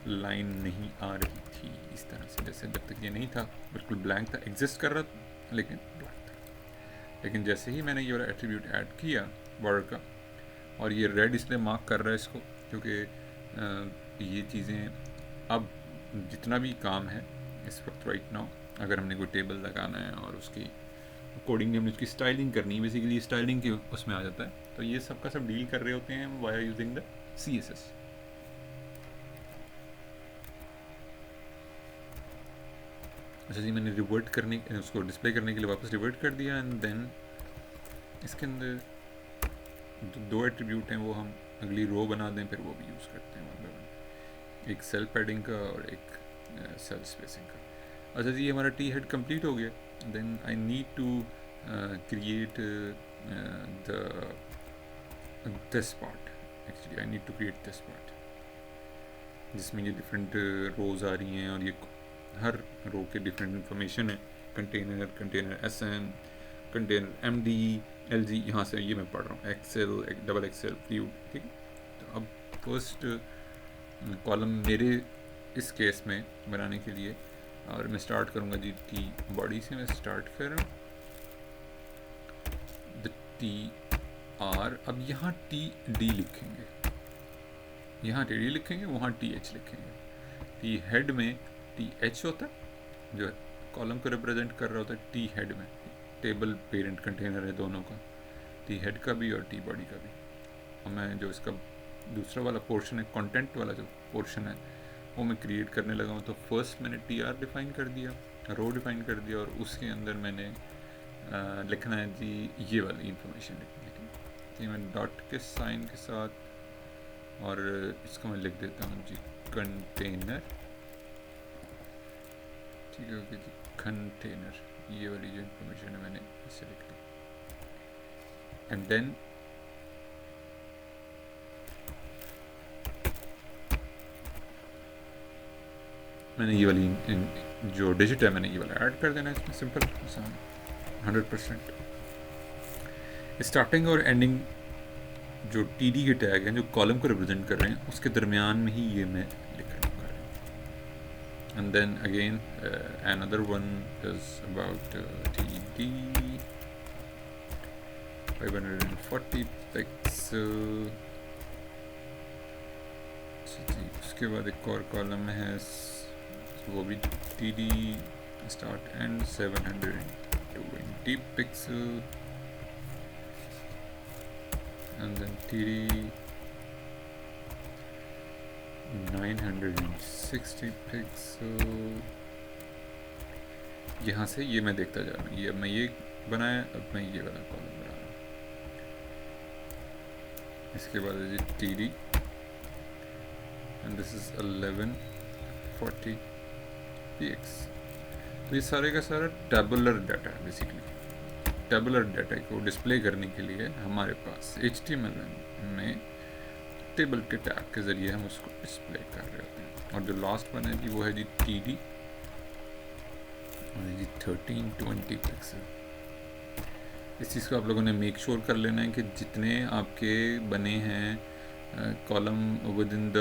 लाइन नहीं आ रही थी इस तरह से. जैसे जब तक ये नहीं था बिल्कुल ब्लैंक था, एग्जिस्ट कर रहा था लेकिन ब्लैंक था. लेकिन जैसे ही मैंने ये वाला एट्रीब्यूट ऐड किया बॉर्डर का, और ये रेड इसलिए मार्क कर रहा है इसको क्योंकि ये चीज़ें अब जितना भी काम है इस वक्त राइट नाउ, अगर हमने कोई टेबल लगाना है और उसकी अकॉर्डिंगली हमने उसकी स्टाइलिंग करनी है, बेसिकली स्टाइलिंग के उसमें आ जाता है. तो ये सब का सब डील कर रहे होते हैं वाया यूजिंग द CSS. अच्छा जी, मैंने रिवर्ट करने उसको डिस्प्ले करने के लिए वापस रिवर्ट कर दिया. एंड देन इसके अंदर जो 2 एट्रीब्यूट हैं वो हम अगली रो बना दें, फिर वो भी यूज़ करते हैं वन बाय वन. एक सेल पैडिंग का और एक सेल स्पेसिंग का. अच्छा जी, हमारा टी हेड कंप्लीट हो गया. Then I need to create this part. Actually I need to create this part जिसमें ये डिफरेंट रोज़ आ रही हैं और ये हर रो के डिफरेंट इंफॉर्मेशन है. Container SN, container MD, LG, यहाँ से ये मैं पढ़ रहा हूँ, एक्सेल, डबल एक्सेल, फ्लूइड. ठीक है, तो अब फर्स्ट कॉलम मेरे इस केस में बनाने के लिए, और मैं स्टार्ट करूँगा जी टी बॉडी से. मैं स्टार्ट कर रहा हूँ द TR. अब यहाँ TD लिखेंगे, यहाँ TD लिखेंगे, वहाँ TH लिखेंगे. टी हेड में TH होता है जो कॉलम को रिप्रेजेंट कर रहा होता है. टी हेड में टेबल पेरेंट कंटेनर है दोनों का, टी हेड का भी और टी बॉडी का भी. और मैं जो इसका दूसरा वाला पोर्शन है, कंटेंट वाला जो पोर्शन है, वो मैं क्रिएट करने लगा हूँ. तो फर्स्ट मैंने TR डिफ़ाइन कर दिया, रो डिफ़ाइन कर दिया, और उसके अंदर मैंने लिखना है जी ये वाली इंफॉर्मेशन लिखनी है. ठीक, मैं डॉट के साइन के साथ, और इसको मैं लिख देता हूँ जी कंटेनर. ठीक है, ओके जी, कंटेनर. ये वाली जो इंफॉर्मेशन है मैंने इसे लिख ली. एंड देन मैंने ये वाली जो डिजिट है मैंने ये वाला ऐड कर देना है इसमें. सिंपल आसान, 100%. स्टार्टिंग और एंडिंग जो TD के टैग हैं जो कॉलम को रिप्रेजेंट कर रहे हैं उसके दरमियान में ही ये मैं लिख रहा हूँ. And then again another one is about TD 540 pixel. उसके बाद एक और कॉलम है वो भी TD start and 720 pixel. and then TD 960 pixel. यहाँ से ये मैं देखता जा रहा हूँ. ये अब मैं ये बनाया, अब मैं ये वाला कॉलम बना रहा हूँ. इसके बाद है जी TD and this is 1140 px. तो ये सारे का सारा टेबुलर डाटा है. बेसिकली टेबुलर डाटा को डिस्प्ले करने के लिए हमारे पास HTML में टेबल के टैग के ज़रिए हम उसको डिस्प्ले कर रहे होते हैं। और जो लास्ट वन है जी वो है जी TD और जी 1320 पिक्सल। इस चीज़ को आप लोगों ने मेक श्योर कर लेना है कि जितने आपके बने हैं column with in the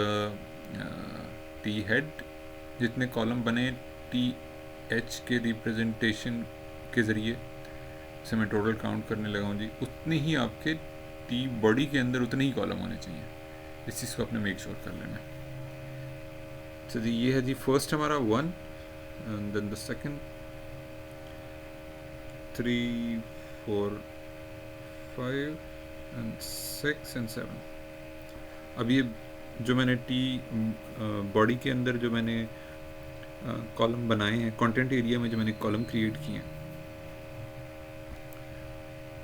T head, जितने कॉलम बने TH के रिप्रेजेंटेशन के ज़रिए से मैं टोटल काउंट करने लगा हूँ जी, उतने ही आपके टी बॉडी के अंदर उतने ही कॉलम होने चाहिए। इस चीज़ को आपने मेक श्योर कर लेना है। तो जी ये है जी फर्स्ट हमारा 1 and then the second 3 4 5 and 6 and 7। अब ये जो मैंने टी बॉडी के अंदर जो मैंने कॉलम बनाए हैं, कंटेंट एरिया में जो मैंने कॉलम क्रिएट किए हैं,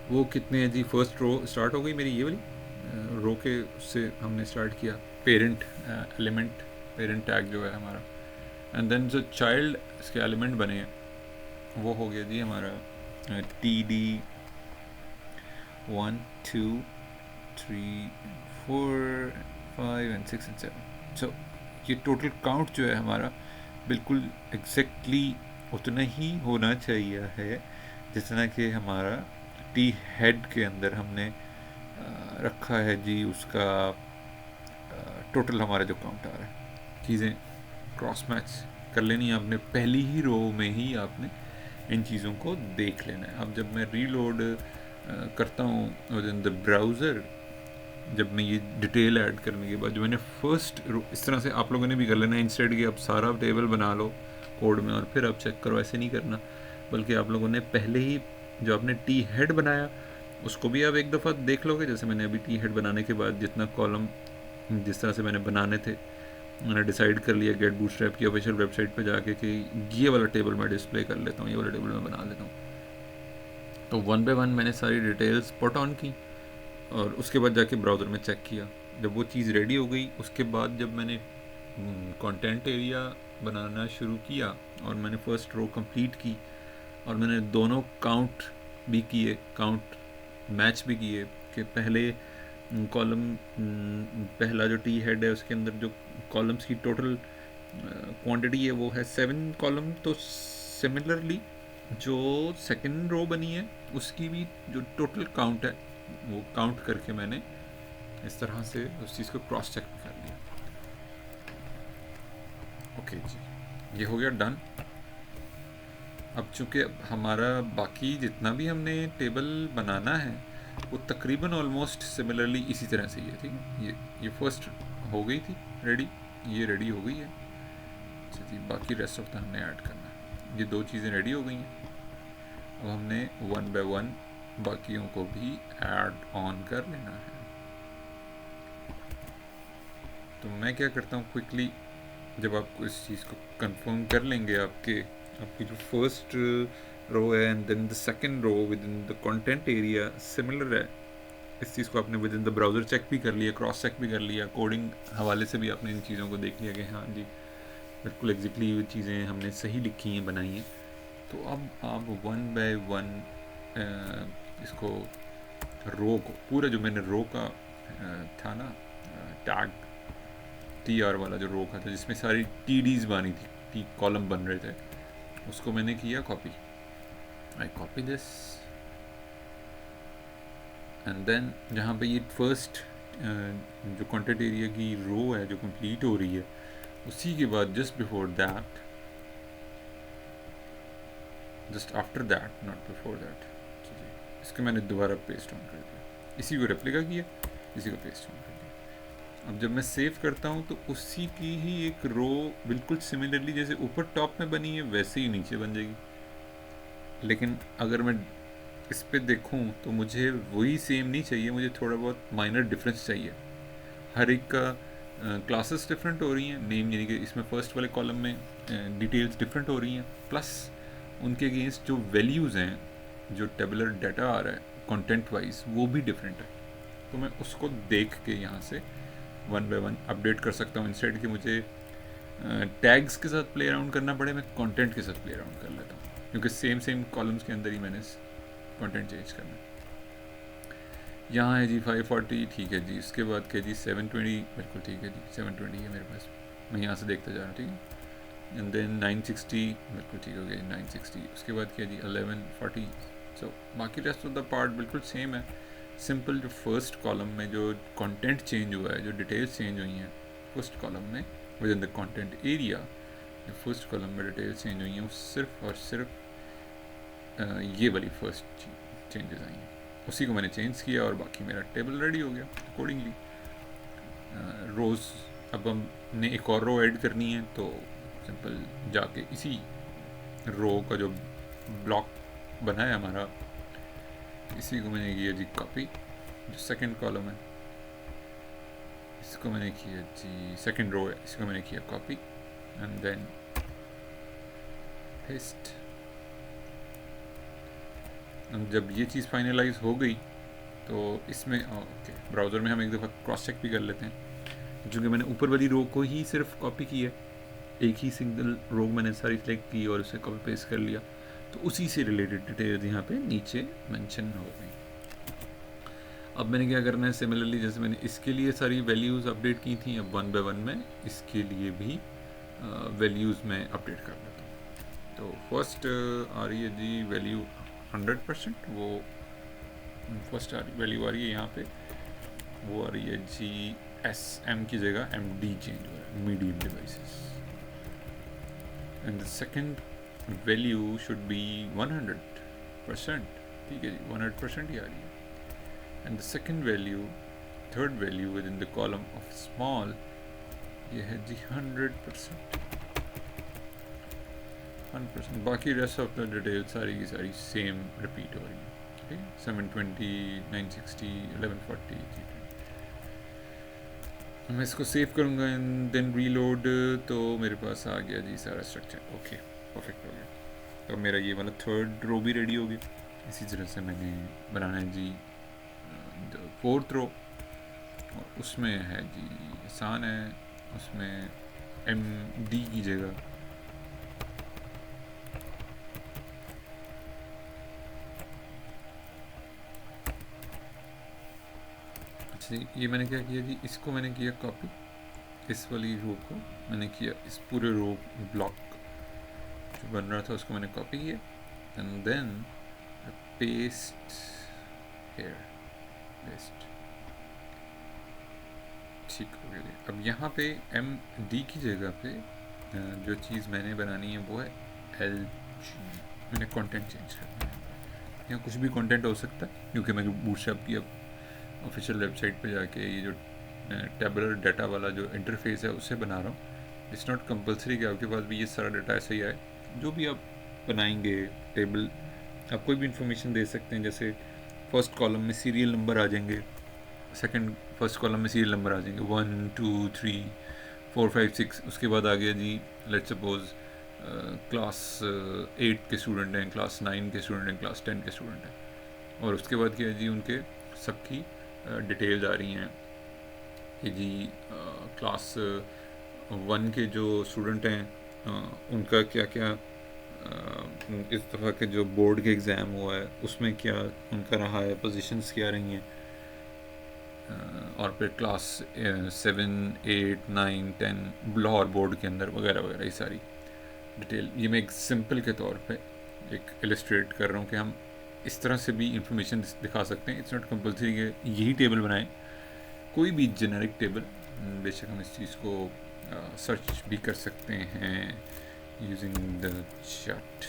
वो कितने हैं जी? फर्स्ट रो स्टार्ट हो गई मेरी, ये वाली रो के से हमने स्टार्ट किया पेरेंट एलिमेंट, पेरेंट टैग जो है हमारा, एंड देन जो चाइल्ड इसके एलिमेंट बने हैं वो हो गया जी हमारा TD 1 2 3 4 5 एंड 6 एंड 7। सो ये टोटल काउंट जो है हमारा बिल्कुल एग्जैक्टली उतना ही होना चाहिए है जितना कि हमारा टी हेड के अंदर हमने रखा है जी, उसका टोटल हमारा जो काउंट आ रहा है। चीज़ें क्रॉस मैच कर लेनी है आपने, पहली ही रो में ही आपने इन चीज़ों को देख लेना है। अब जब मैं रीलोड करता हूँ विद इन द ब्राउज़र, जब मैं ये डिटेल ऐड करने के बाद जो मैंने फर्स्ट रो, इस तरह से आप लोगों ने भी कर लेना है इंस्टेड कि आप सारा टेबल बना लो कोड में और फिर आप चेक करो, ऐसे नहीं करना, बल्कि आप लोगों ने पहले ही जो आपने टी हेड बनाया उसको भी आप एक दफ़ा देख लोगे। जैसे मैंने अभी टी हेड बनाने के बाद जितना कॉलम जिस तरह से मैंने बनाने थे, मैंने डिसाइड कर लिया गेट बूटस्ट्रैप की ऑफिशियल वेबसाइट पर जाके कि ये वाला टेबल मैं डिस्प्ले कर लेता हूँ, ये वाला टेबल मैं बना लेता हूँ। तो 1 बाय 1 मैंने सारी डिटेल्स पुट ऑन की और उसके बाद जाके ब्राउज़र में चेक किया। जब वो चीज़ रेडी हो गई उसके बाद जब मैंने कंटेंट एरिया बनाना शुरू किया और मैंने फर्स्ट रो कंप्लीट की और मैंने दोनों काउंट भी किए, काउंट मैच भी किए कि पहले कॉलम, पहला जो टी हेड है उसके अंदर जो कॉलम्स की टोटल क्वांटिटी है वो है 7 कॉलम। तो सिमिलरली जो सेकंड रो बनी है उसकी भी जो टोटल काउंट है वो काउंट करके मैंने इस तरह से उस चीज़ को क्रॉस चेक कर लिया। ओके जी, ये हो गया डन। अब चूँकि हमारा बाकी जितना भी हमने टेबल बनाना है वो तकरीबन ऑलमोस्ट सिमिलरली इसी तरह से ही है, ठीक है। ये फर्स्ट हो गई थी रेडी, ये रेडी हो गई है। अच्छा जी, बाकी रेस्ट ऑफ द हमने ऐड करना है। ये दो चीज़ें रेडी हो गई हैं, अब हमने 1 बाय 1 बाकियों को भी ऐड ऑन कर लेना है। तो मैं क्या करता हूँ क्विकली, जब आपको इस चीज़ को कंफर्म कर लेंगे आपकी जो फर्स्ट रो है and then the second row with in the content area similar है, इस चीज़ को आपने with in the browser check भी कर लिया, क्रॉस चेक भी कर लिया, कोडिंग हवाले से भी आपने इन चीज़ों को देख लिया कि हाँ जी बिल्कुल एग्जैक्टली ये चीज़ें हमने सही लिखी हैं, बनाई हैं। तो अब आप 1 बाय 1 इसको रो को पूरा जो मैंने रो का था ना टैग TR वाला जो रो का था जिसमें सारी TDs बनी थी, टी कॉलम बन रहे थे, उसको मैंने किया copy. I copy this and then जहाँ पे ये फर्स्ट जो कंटेंट एरिया की रो है जो कंप्लीट हो रही है उसी के बाद just before that, just after that not before that, इसको मैंने दोबारा पेस्ट ऑन कर दिया, इसी को रेप्लिका किया, इसी को पेस्ट ऑन कर दिया। अब जब मैं सेव करता हूँ तो उसी की ही एक रो बिल्कुल सिमिलरली जैसे ऊपर टॉप में बनी है वैसे ही नीचे बन जाएगी। लेकिन अगर मैं इस पर देखूँ तो मुझे वही सेम नहीं चाहिए, मुझे थोड़ा बहुत माइनर डिफरेंस चाहिए। हर एक का क्लासेस डिफरेंट हो रही हैं, नेम यानी कि इसमें फर्स्ट वाले कॉलम में डिटेल्स डिफरेंट हो रही हैं, प्लस उनके अगेंस्ट जो वैल्यूज़ हैं, जो टेबुलर डाटा आ रहा है कंटेंट वाइज वो भी डिफरेंट है। तो मैं उसको देख के यहाँ से 1 बाय 1 अपडेट कर सकता हूँ। इंस्टेड कि मुझे टैग्स के साथ प्ले अराउंड करना पड़े, मैं कंटेंट के साथ प्ले अराउंड कर लेता हूँ, क्योंकि सेम कॉलम्स के अंदर ही मैंने कंटेंट चेंज करना है। यहाँ है जी 540, ठीक है जी। उसके बाद क्या जी 720, बिल्कुल ठीक है जी 720 है मेरे पास, मैं यहाँ से देखते जा रहा हूँ, ठीक है। एंड देन 960, बिल्कुल ठीक हो गया 960। उसके बाद क्या जी 1140। सो बाकी रेस्ट ऑफ द पार्ट बिल्कुल सेम है, सिंपल। जो फर्स्ट कॉलम में जो कंटेंट चेंज हुआ है, जो डिटेल्स चेंज हुई हैं फर्स्ट कॉलम में with in the content area, जो फर्स्ट कॉलम में डिटेल्स चेंज हुई हैं वो सिर्फ और सिर्फ ये वाली फर्स्ट चेंजेस आई हैं, उसी को मैंने चेंज किया और बाकी मेरा टेबल रेडी हो गया अकॉर्डिंगली। रोज़ अब हमने एक और रो ऐड करनी है, तो सिंपल जाके इसी रो का जो ब्लॉक बना है हमारा, इसी को मैंने किया जी कॉपी, जो सेकंड कॉलम है इसको मैंने किया जी, सेकंड रो है इसको मैंने किया कॉपी एंड देन पेस्ट। जब ये चीज़ फाइनलाइज हो गई तो इसमें ओके, ब्राउज़र में हम एक दफ़ा क्रॉस चेक भी कर लेते हैं, क्योंकि मैंने ऊपर वाली रो को ही सिर्फ कॉपी की है, एक ही सिंगल रो मैंने सारी सिलेक्ट की और उसे कॉपी पेस्ट कर लिया, तो उसी से रिलेटेड डिटेल्स यहाँ पे नीचे मेंशन हो गई। अब मैंने क्या करना है, सिमिलरली जैसे मैंने इसके लिए सारी वैल्यूज़ अपडेट की थी, अब वन बाय वन में इसके लिए भी वैल्यूज़ में अपडेट कर लेता हूँ। तो फर्स्ट आ रही है जी वैल्यू 100%, वो फर्स्ट वैल्यू आ रही है यहाँ पे, वो आ रही है जी SM की जगह MD चेंज हो रहा है, medium devices. And the second value should be 100%, ठीक है जी 100% ही आ रही है। And the second value, third value with in the column of small, ये है जी 100%। बाकी रेस्ट ऑफ द डिटेल सारी की सारी सेम रिपीट हो रही है, ठीक है। 720, 960, 1140, 320। मैं इसको सेव करूँगा एंड देन रीलोड, तो मेरे पास आ गया जी सारा स्ट्रक्चर, ओके परफेक्ट हो गया। तो मेरा ये वाला थर्ड रो भी रेडी हो गया। इसी तरह से मैंने बनाना है जी फोर्थ रो, और उसमें है जी आसान है, उसमें MD की जगह ये मैंने क्या किया जी, इसको मैंने किया कॉपी, इस वाली रो को मैंने किया, इस पूरे रो ब्लॉक जो बन रहा था उसको मैंने कॉपी किया and then paste here, paste, ठीक हो गया। अब यहाँ पे MD की जगह पे जो चीज़ मैंने बनानी है वो है LG, मैंने कंटेंट चेंज करना है। यहाँ कुछ भी कंटेंट हो सकता है, क्योंकि मैं बूटस्ट्रैप की अब ऑफिशियल वेबसाइट पे जाके ये जो टेबलर डाटा वाला जो इंटरफेस है उससे बना रहा हूँ। इट्स नॉट कंपलसरी कि आपके पास भी ये सारा डाटा ऐसा ही आए, जो भी आप बनाएंगे टेबल, आप कोई भी इंफॉर्मेशन दे सकते हैं। जैसे फर्स्ट कॉलम में सीरियल नंबर आ जाएंगे, सेकंड फर्स्ट कॉलम में सीरियल नंबर आ जाएंगे 1 2 3 4 5 6, उसके बाद आ गया जी लेट्स सपोज क्लास 8 के स्टूडेंट हैं, क्लास 9 के स्टूडेंट हैं, क्लास 10 के स्टूडेंट हैं, और उसके बाद क्या है जी उनके सबकी डिटेल्स आ रही हैं कि जी क्लास 1 के जो स्टूडेंट हैं उनका क्या क्या इस दफ़ा के जो बोर्ड के एग्ज़ाम हुआ है उसमें क्या उनका रहा है, पोजीशंस क्या रही हैं, और फिर क्लास 7 8 9 10 लाहौर बोर्ड के अंदर वगैरह वगैरह, ये सारी डिटेल। ये मैं एक सिंपल के तौर पे एक इलस्ट्रेट कर रहा हूँ कि हम इस तरह से भी इंफॉर्मेशन दिखा सकते हैं। इट्स नॉट कंपलसरी कि यही टेबल बनाएं, कोई भी जेनेरिक टेबल, बेशक हम इस चीज़ को सर्च भी कर सकते हैं यूजिंग द चैट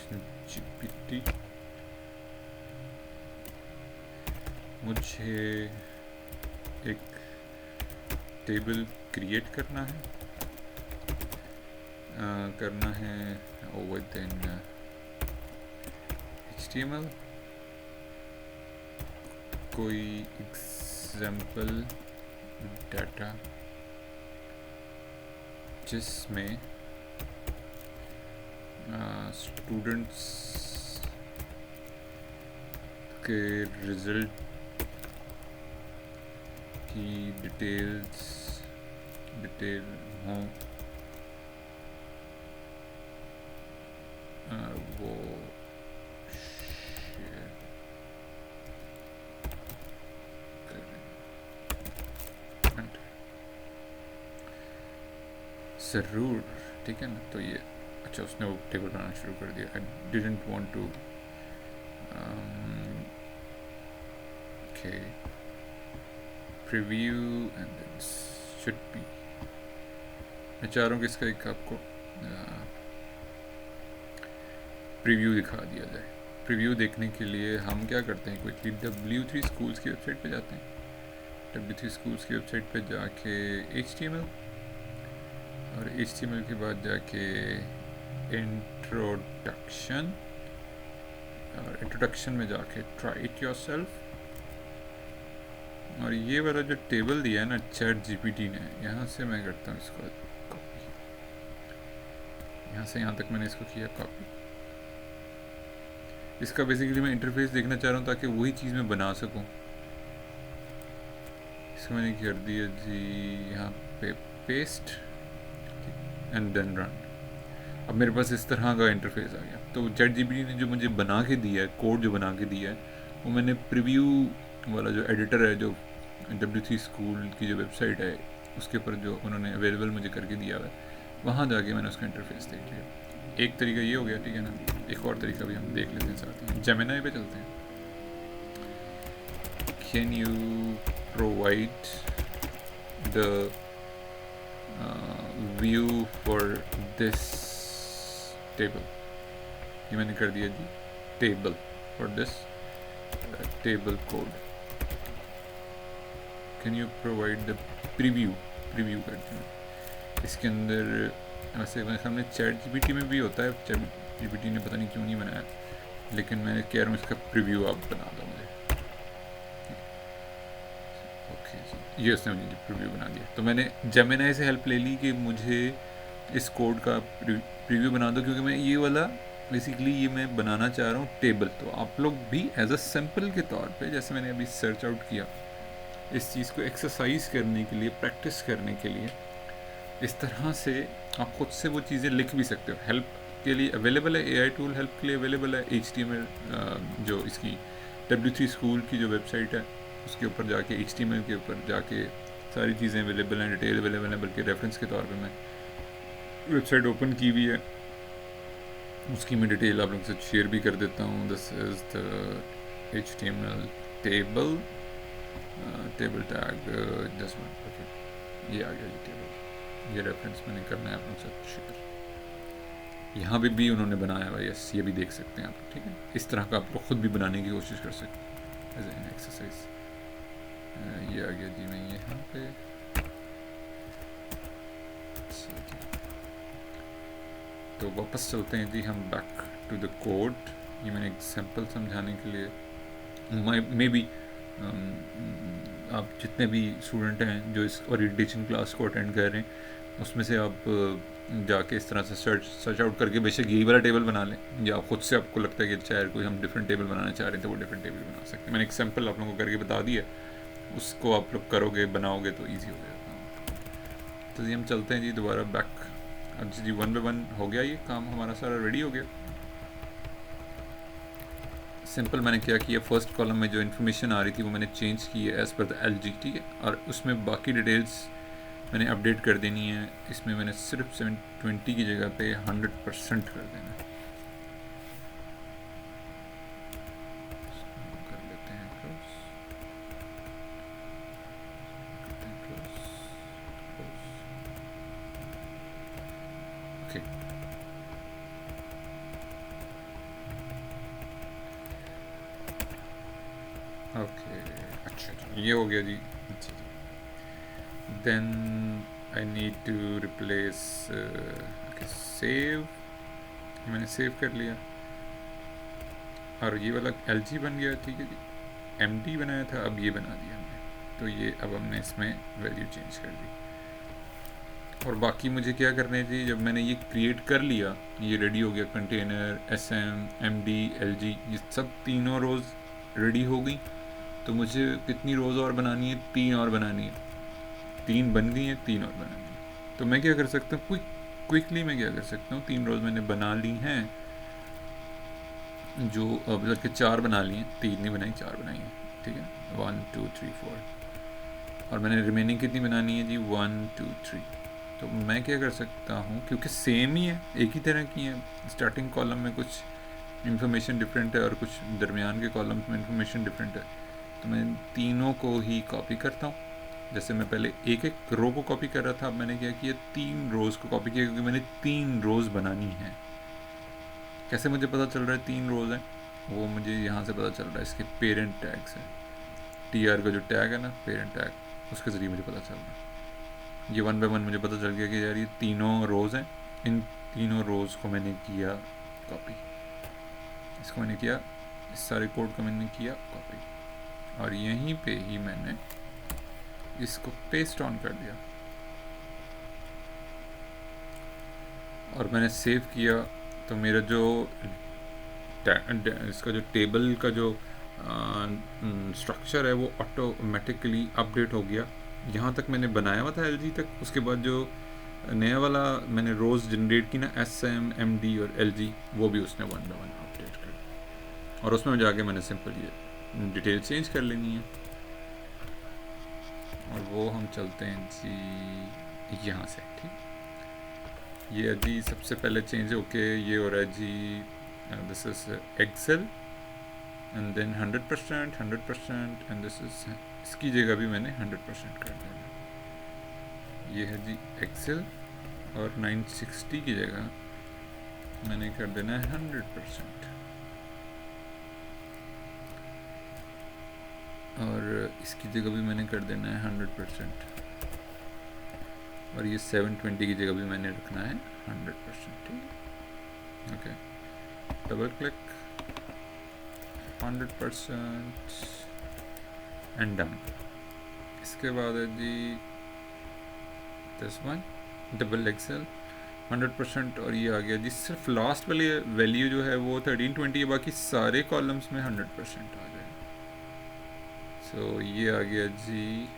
GPT। मुझे एक टेबल क्रिएट करना है विद इन HTML, कोई एग्जाम्पल डाटा जिसमें स्टूडेंट्स के रिज़ल्ट की डिटेल हों, वो शेयर कर ज़रूर, ठीक है ना। तो ये अच्छा, उसने वो टेबल बनाना शुरू कर दिया। I didn't want to, okay, preview and then should be. मैं चाह रहा हूँ कि इसका एक आपको प्रीव्यू दिखा दिया जाए। प्रीव्यू देखने के लिए हम क्या करते हैं, क्विकली W3 स्कूल्स की वेबसाइट पे जाते हैं। W3 स्कूल्स की वेबसाइट पे जाके HTML, और HTML के बाद जाके इंट्रोडक्शन, और इंट्रोडक्शन में जाके ट्राई इट योरसेल्फ। और ये वाला जो टेबल दिया है ना ChatGPT ने, यहाँ से मैं करता हूँ इसको कॉपी। यहाँ से यहाँ तक मैंने इसको किया कॉपी। इसका बेसिकली मैं इंटरफेस देखना चाह रहा हूँ ताकि वही चीज़ मैं बना सकूँ। इसको मैंने कर दिया जी यहाँ पे पेस्ट एंड देन रन। अब मेरे पास इस तरह का इंटरफेस आ गया। तो ChatGPT ने जो मुझे बना के दिया है, कोड जो बना के दिया है, वो मैंने प्रीव्यू वाला जो एडिटर है, जो W3 स्कूल की जो वेबसाइट है उसके ऊपर जो उन्होंने अवेलेबल मुझे करके दिया हुआ है, वहाँ जाके मैंने उसका इंटरफेस देख लिया। एक तरीका ये हो गया, ठीक है ना। एक और तरीका भी हम देख लेते हैं साथ ही। जेमिनी पे चलते हैं। Can you provide the view for this table. ये मैंने कर दिया जी, table for this table code. Can you provide the preview. Preview करते हैं इसके अंदर। वैसे मेरे सामने ChatGPT में भी होता है, ChatGPT ने पता नहीं क्यों नहीं बनाया, लेकिन मैं कह रहा हूँ इसका प्रीव्यू आप बना दो मुझे। ओके, ये उसने मुझे प्रीव्यू बना दिया। तो मैंने जेमिनी से हेल्प ले ली कि मुझे इस कोड का प्रीव्यू बना दो, क्योंकि मैं ये वाला बेसिकली ये मैं बनाना चाह रहा हूँ टेबल। तो आप लोग भी एज अ सैम्पल के तौर पे, जैसे मैंने अभी सर्च आउट किया, इस चीज़ को एक्सरसाइज करने के लिए, प्रैक्टिस करने के लिए, इस तरह से आप खुद से वो चीज़ें लिख भी सकते हो। हेल्प के लिए अवेलेबल है, AI टूल हेल्प के लिए अवेलेबल है। HTML जो इसकी W3 स्कूल की जो वेबसाइट है उसके ऊपर जाके, HTML के ऊपर जाके सारी चीज़ें अवेलेबल हैं, डिटेल अवेलेबल हैं। बल्कि रेफरेंस के तौर पे मैं वेबसाइट ओपन की हुई है, उसकी मैं डिटेल आप लोगों से शेयर भी कर देता हूँ। This is the HTML table, table tag this one. Okay, ये आ गया ये टेबल। ये रेफरेंस मैंने करना है आप लोगों से शेयर। यहाँ पे भी उन्होंने बनाया हुआ, यस, ये भी देख सकते हैं आप, ठीक है। इस तरह का आप लोग खुद भी बनाने की कोशिश कर सकते हैं एज एन एक्सरसाइज। ये आ गया जी, मैं यहाँ पे तो वापस चलते हैं जी हम बैक टू द कोड। ये मैंने एग्जाम्पल समझाने के लिए, मे बी आप जितने भी स्टूडेंट हैं जो इस ओरिएंटेशन क्लास को अटेंड कर रहे हैं, उसमें से आप जाके इस तरह से सर्च आउट करके बेशक यही वाला टेबल बना लें, या खुद से आपको लगता है कि चाहे कोई हम डिफरेंट टेबल बनाना चाह रहे हैं तो वो डिफरेंट टेबल बना सकते हैं। मैंने एक सैम्पल आप लोगों को करके बता दिया, उसको आप लोग करोगे, बनाओगे तो ईजी हो जाएगा। तो जी हम चलते हैं जी दोबारा बैक। अब जी 1 by 1 हो गया, ये काम हमारा सारा रेडी हो गया। सिंपल मैंने क्या किया, फर्स्ट कॉलम में जो इन्फॉर्मेशन आ रही थी वो मैंने चेंज की है एज़ पर द LG, ठीक है। और उसमें बाकी डिटेल्स मैंने अपडेट कर देनी है। इसमें मैंने सिर्फ 720 की जगह पे 100% कर देना है। कर लेते हैं close, करते हैं close, ओके। ओके, अच्छा ये हो गया जी। अच्छा जी, then I need to replace, save. मैंने सेव कर लिया और ये वाला LG बन गया, ठीक है जी। MD बनाया था, अब ये बना दिया हमने। तो ये अब हमने इसमें वैल्यू चेंज कर दी। और बाकी मुझे क्या करना है जी, जब मैंने ये क्रिएट कर लिया, ये रेडी हो गया, कंटेनर, SM, MD, LG, ये सब तीनों रोज़ रेडी हो गई। तो मुझे कितनी रोज़ और बनानी है? 3 और बनानी है। 3 बन गई हैं, 3 और बनानी है। तो मैं क्या कर सकता हूँ, क्विकली मैं क्या कर सकता हूँ, 3 रोज़ मैंने बना ली हैं, जो अब के 4 बना ली हैं, 3 नहीं बनाई, 4 बनाई हैं, ठीक है। 1 2 3 4, और मैंने रिमेनिंग कितनी बनानी है जी, 1 2 3। तो मैं क्या कर सकता हूँ, क्योंकि सेम ही है, एक ही तरह की है, स्टार्टिंग कॉलम में कुछ इन्फॉर्मेशन डिफरेंट है और कुछ दरमियान के कॉलम्स में इन्फॉर्मेशन डिफरेंट है, तो मैं तीनों को ही कॉपी करता हूँ। जैसे मैं पहले एक एक रो को कॉपी कर रहा था, अब मैंने क्या किया, 3 रोज़ को कॉपी किया, क्योंकि मैंने 3 रोज़ बनानी है। कैसे मुझे पता चल रहा है 3 रोज़ हैं? वो मुझे यहाँ से पता चल रहा है, इसके पेरेंट टैग से। TR का जो टैग है ना, पेरेंट टैग, उसके ज़रिए मुझे पता चल रहा है। ये 1 बाय 1 मुझे पता चल गया कि यार ये तीनों रोज़ हैं, इन तीनों रोज़ को मैंने किया कॉपी, इसको मैंने किया, इस सारे कोड को मैंने किया कॉपी, और यहीं पे ही मैंने इसको पेस्ट ऑन कर दिया और मैंने सेव किया। तो मेरा जो इसका जो टेबल का जो स्ट्रक्चर है वो ऑटोमेटिकली अपडेट हो गया। यहाँ तक मैंने बनाया हुआ था LG तक, उसके बाद जो नया वाला मैंने रोज़ जनरेट की ना, SM, MD और LG, वो भी उसने 1 बाय 1 अपडेट कर दिया, और उसमें जाके मैंने सिंपल ये डिटेल चेंज कर लेनी है। और वो हम चलते हैं जी यहाँ से, ठीक। ये जी सबसे पहले चेंज ओके, ये हो रहा है जी, this is Excel and then 100%, 100%, and this is, इसकी जगह भी मैंने 100% कर दिया। ये है जी एक्सेल, और 960 की जगह मैंने कर देना है 100%, और इसकी जगह भी मैंने कर देना है 100%, और ये 720 की जगह भी मैंने रखना है 100%, ठीक। Okay, double click, 100% and done. इसके बाद है जी दिस वन, डबल एक्सेल 100%, और ये आ गया जी, सिर्फ लास्ट वाली वैल्यू जो है वो 1320 है, बाकी सारे कॉलम्स में 100% आ गए। सो ये आ गया जी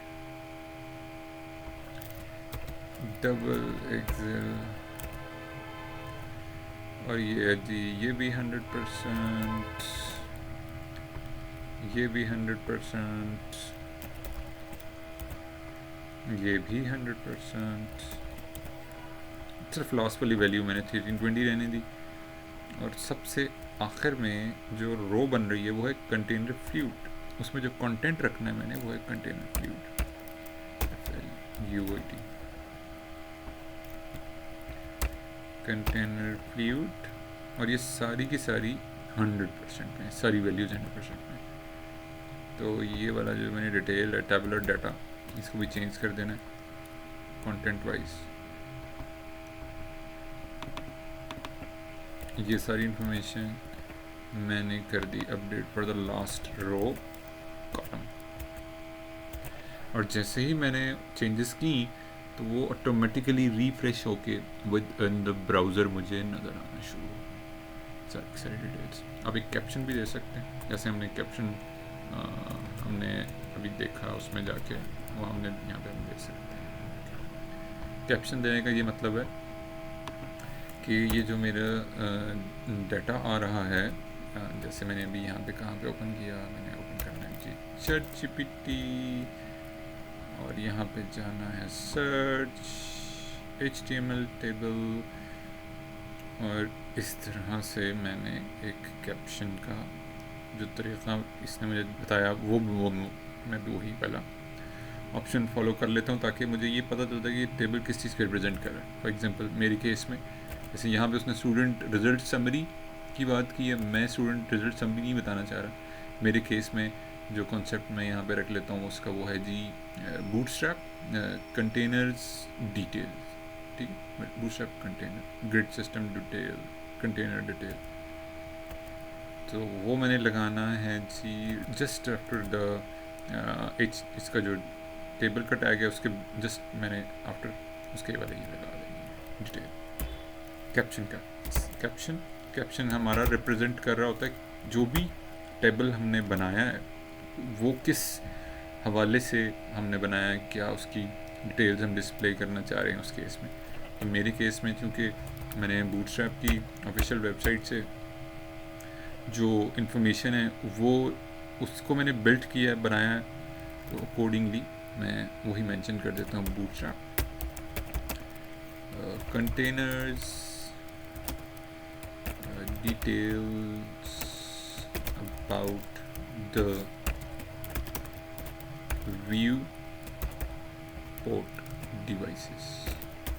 डबल एक्सेल, और ये है जी, ये भी 100%, ये भी 100%, ये भी 100%। सिर्फ लास्ट वाली वैल्यू मैंने 1320 रहने दी। और सबसे आखिर में जो रो बन रही है वो है कंटेनर फ्लूट, उसमें जो कंटेंट रखना है मैंने वो है container flute, FLUID, container flute, और ये सारी की सारी 100% में, सारी वैल्यूज 100% में। तो ये वाला जो मैंने डिटेल है, टेबुलर डाटा, इसको भी चेंज कर देना है कंटेंट वाइज। ये सारी इंफॉर्मेशन मैंने कर दी update for the last row column, और जैसे ही मैंने चेंजेस की तो वो ऑटोमेटिकली रिफ्रेश होके विद इन द ब्राउज़र मुझे नज़र आना शुरू हो सारी डिटेल्स। आप एक कैप्शन भी दे सकते हैं, जैसे हमने कैप्शन हमने अभी देखा, उसमें जाके वो हमने यहाँ पे हम दे सकते हैं। कैप्शन देने का ये मतलब है कि ये जो मेरा डाटा आ रहा है, जैसे मैंने अभी यहाँ पे कहाँ पे ओपन किया, मैंने ओपन करना है जी ChatGPT, और यहाँ पे जाना है सर्च HTML टेबल, और इस तरह से मैंने एक कैप्शन का जो तरीक़ा इसने मुझे बताया वो मैं वही पहला ऑप्शन फॉलो कर लेता हूँ, ताकि मुझे ये पता चलता है कि टेबल किस चीज़ को रिप्रेजेंट कर रहा है। फॉर एग्जांपल मेरे केस में, जैसे यहाँ पे उसने स्टूडेंट रिज़ल्ट समरी की बात की है, मैं स्टूडेंट रिज़ल्ट समरी नहीं बताना चाह रहा। मेरे केस में जो कॉन्सेप्ट मैं यहाँ पे रख लेता हूँ उसका वो है जी बूटस्ट्रैप कंटेनर्स डिटेल, ठीक है, bootstrap container grid system detail, container detail. तो वो मैंने लगाना है जी जस्ट आफ्टर द इसका जो टेबल का टैग है उसके जस्ट मैंने आफ्टर उसके वाले ये लगा देंगे डिटेल। कैप्शन का कैप्शन हमारा रिप्रेजेंट कर रहा होता है जो भी टेबल हमने बनाया है वो किस हवाले से हमने बनाया है, क्या उसकी डिटेल्स हम डिस्प्ले करना चाह रहे हैं उस केस में। तो मेरे केस में चूँकि मैंने बूटस्ट्रैप की ऑफिशियल वेबसाइट से जो इन्फॉर्मेशन है वो उसको मैंने बिल्ड किया है, बनाया है, तो अकॉर्डिंगली मैं वही मेंशन कर देता हूँ bootstrap. containers, details about the view port devices।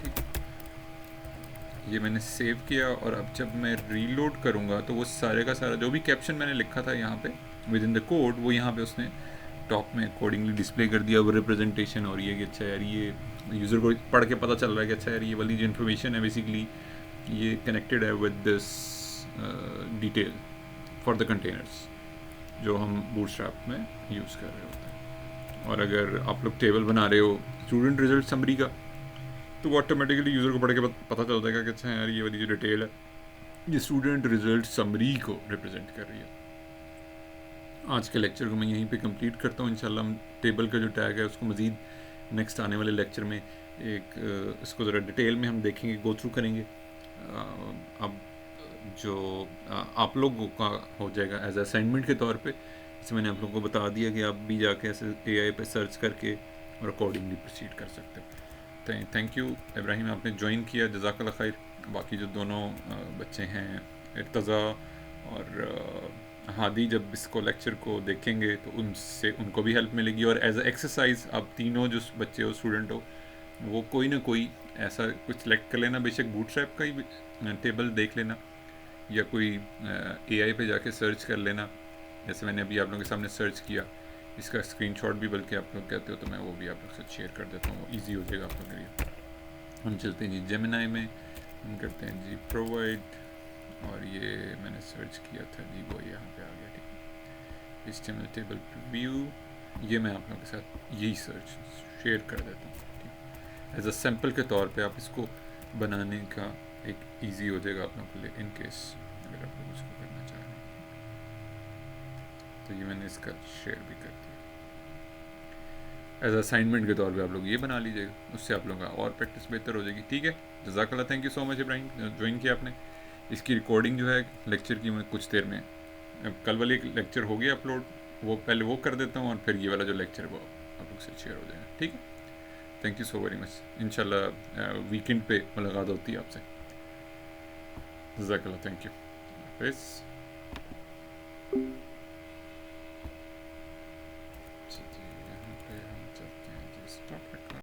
ठीक, ये मैंने सेव किया और अब जब मैं रीलोड करूँगा तो वो सारे का सारा जो भी कैप्शन मैंने लिखा था यहाँ पे विद इन द कोड, वो यहाँ पे उसने टॉप में अकॉर्डिंगली डिस्प्ले कर दिया वो रिप्रेजेंटेशन। और ये कि अच्छा यार ये यूज़र को पढ़ के पता चल रहा है कि अच्छा यार ये वाली जो इन्फॉर्मेशन है बेसिकली ये कनेक्टेड है with this detail for the containers जो हम बूटस्ट्रैप में यूज़ कर रहे होते हैं। और अगर आप लोग टेबल बना रहे हो स्टूडेंट रिजल्ट समरी का, तो वो ऑटोमेटिकली यूज़र को पढ़ के पता चल जाएगा कि अच्छा यार ये वाली जो डिटेल है ये स्टूडेंट रिजल्ट समरी को रिप्रेजेंट कर रही है। आज के लेक्चर को मैं यहीं पे कंप्लीट करता हूँ। इंशाल्लाह हम टेबल का जो टैग है उसको मज़ीद नेक्स्ट आने वाले लेक्चर में एक इसको ज़रा डिटेल में हम देखेंगे, गो थ्रू करेंगे। अब जो आप लोगों का हो जाएगा एज असाइनमेंट के तौर पे, जैसे मैंने आप लोगों को बता दिया कि आप भी जाके ऐसे AI पे सर्च करके और अकॉर्डिंगली प्रोसीड कर सकते हैं। थैंक यू इब्राहिम, आपने ज्वाइन किया, जज़ाकल्लाह खैर। बाकी जो दोनों बच्चे हैं इर्तज़ा और हादी, जब इसको लेक्चर को देखेंगे तो उनसे उनको भी हेल्प मिलेगी। और एज अ एक्सरसाइज आप तीनों जो बच्चे हो स्टूडेंट हो वो कोई ना कोई ऐसा कुछ सेलेक्ट कर लेना, बेशक बूटस्ट्रैप का ही टेबल देख लेना या कोई AI पे जाके सर्च कर लेना, जैसे मैंने अभी आप लोगों के सामने सर्च किया। इसका स्क्रीनशॉट भी बल्कि आप लोग कहते हो तो मैं वो भी आप लोग से शेयर कर देता हूँ, ईजी हो जाएगा आप लोगों के लिए। हम चलते हैं जी जेमिनाई में, हम करते हैं जी प्रोवाइड, और ये मैंने सर्च किया था जी वो यहाँ पे आ गया। ठीक है, HTML टेबल व्यू, ये मैं आप लोगों के साथ यही सर्च शेयर कर देता हूँ। ठीक, एज अ सैम्पल के तौर पे आप इसको बनाने का एक इजी हो जाएगा आप लोगों के लिए, इन केस अगर आप लोग इसको करना चाह रहे हैं। तो ये मैंने इसका शेयर भी कर दिया। एज असाइनमेंट के तौर पे आप लोग ये बना लीजिएगा, उससे आप लोगों का और प्रैक्टिस बेहतर हो जाएगी। ठीक है, जज़ाकल्लाह, thank you so much Ibrahim, join किया आपने। इसकी रिकॉर्डिंग जो है लेक्चर की मैं कुछ देर में, कल वाले एक लेक्चर हो गया अपलोड, वो पहले वो कर देता हूँ और फिर ये वाला जो लेक्चर वो आप लोग से शेयर हो जाएगा। ठीक है, thank you so very much. इंशाल्लाह वीकेंड पे मुलाकात होती है आपसे। जज़ाकल्लाह, थैंक यू, हाफ़िज़।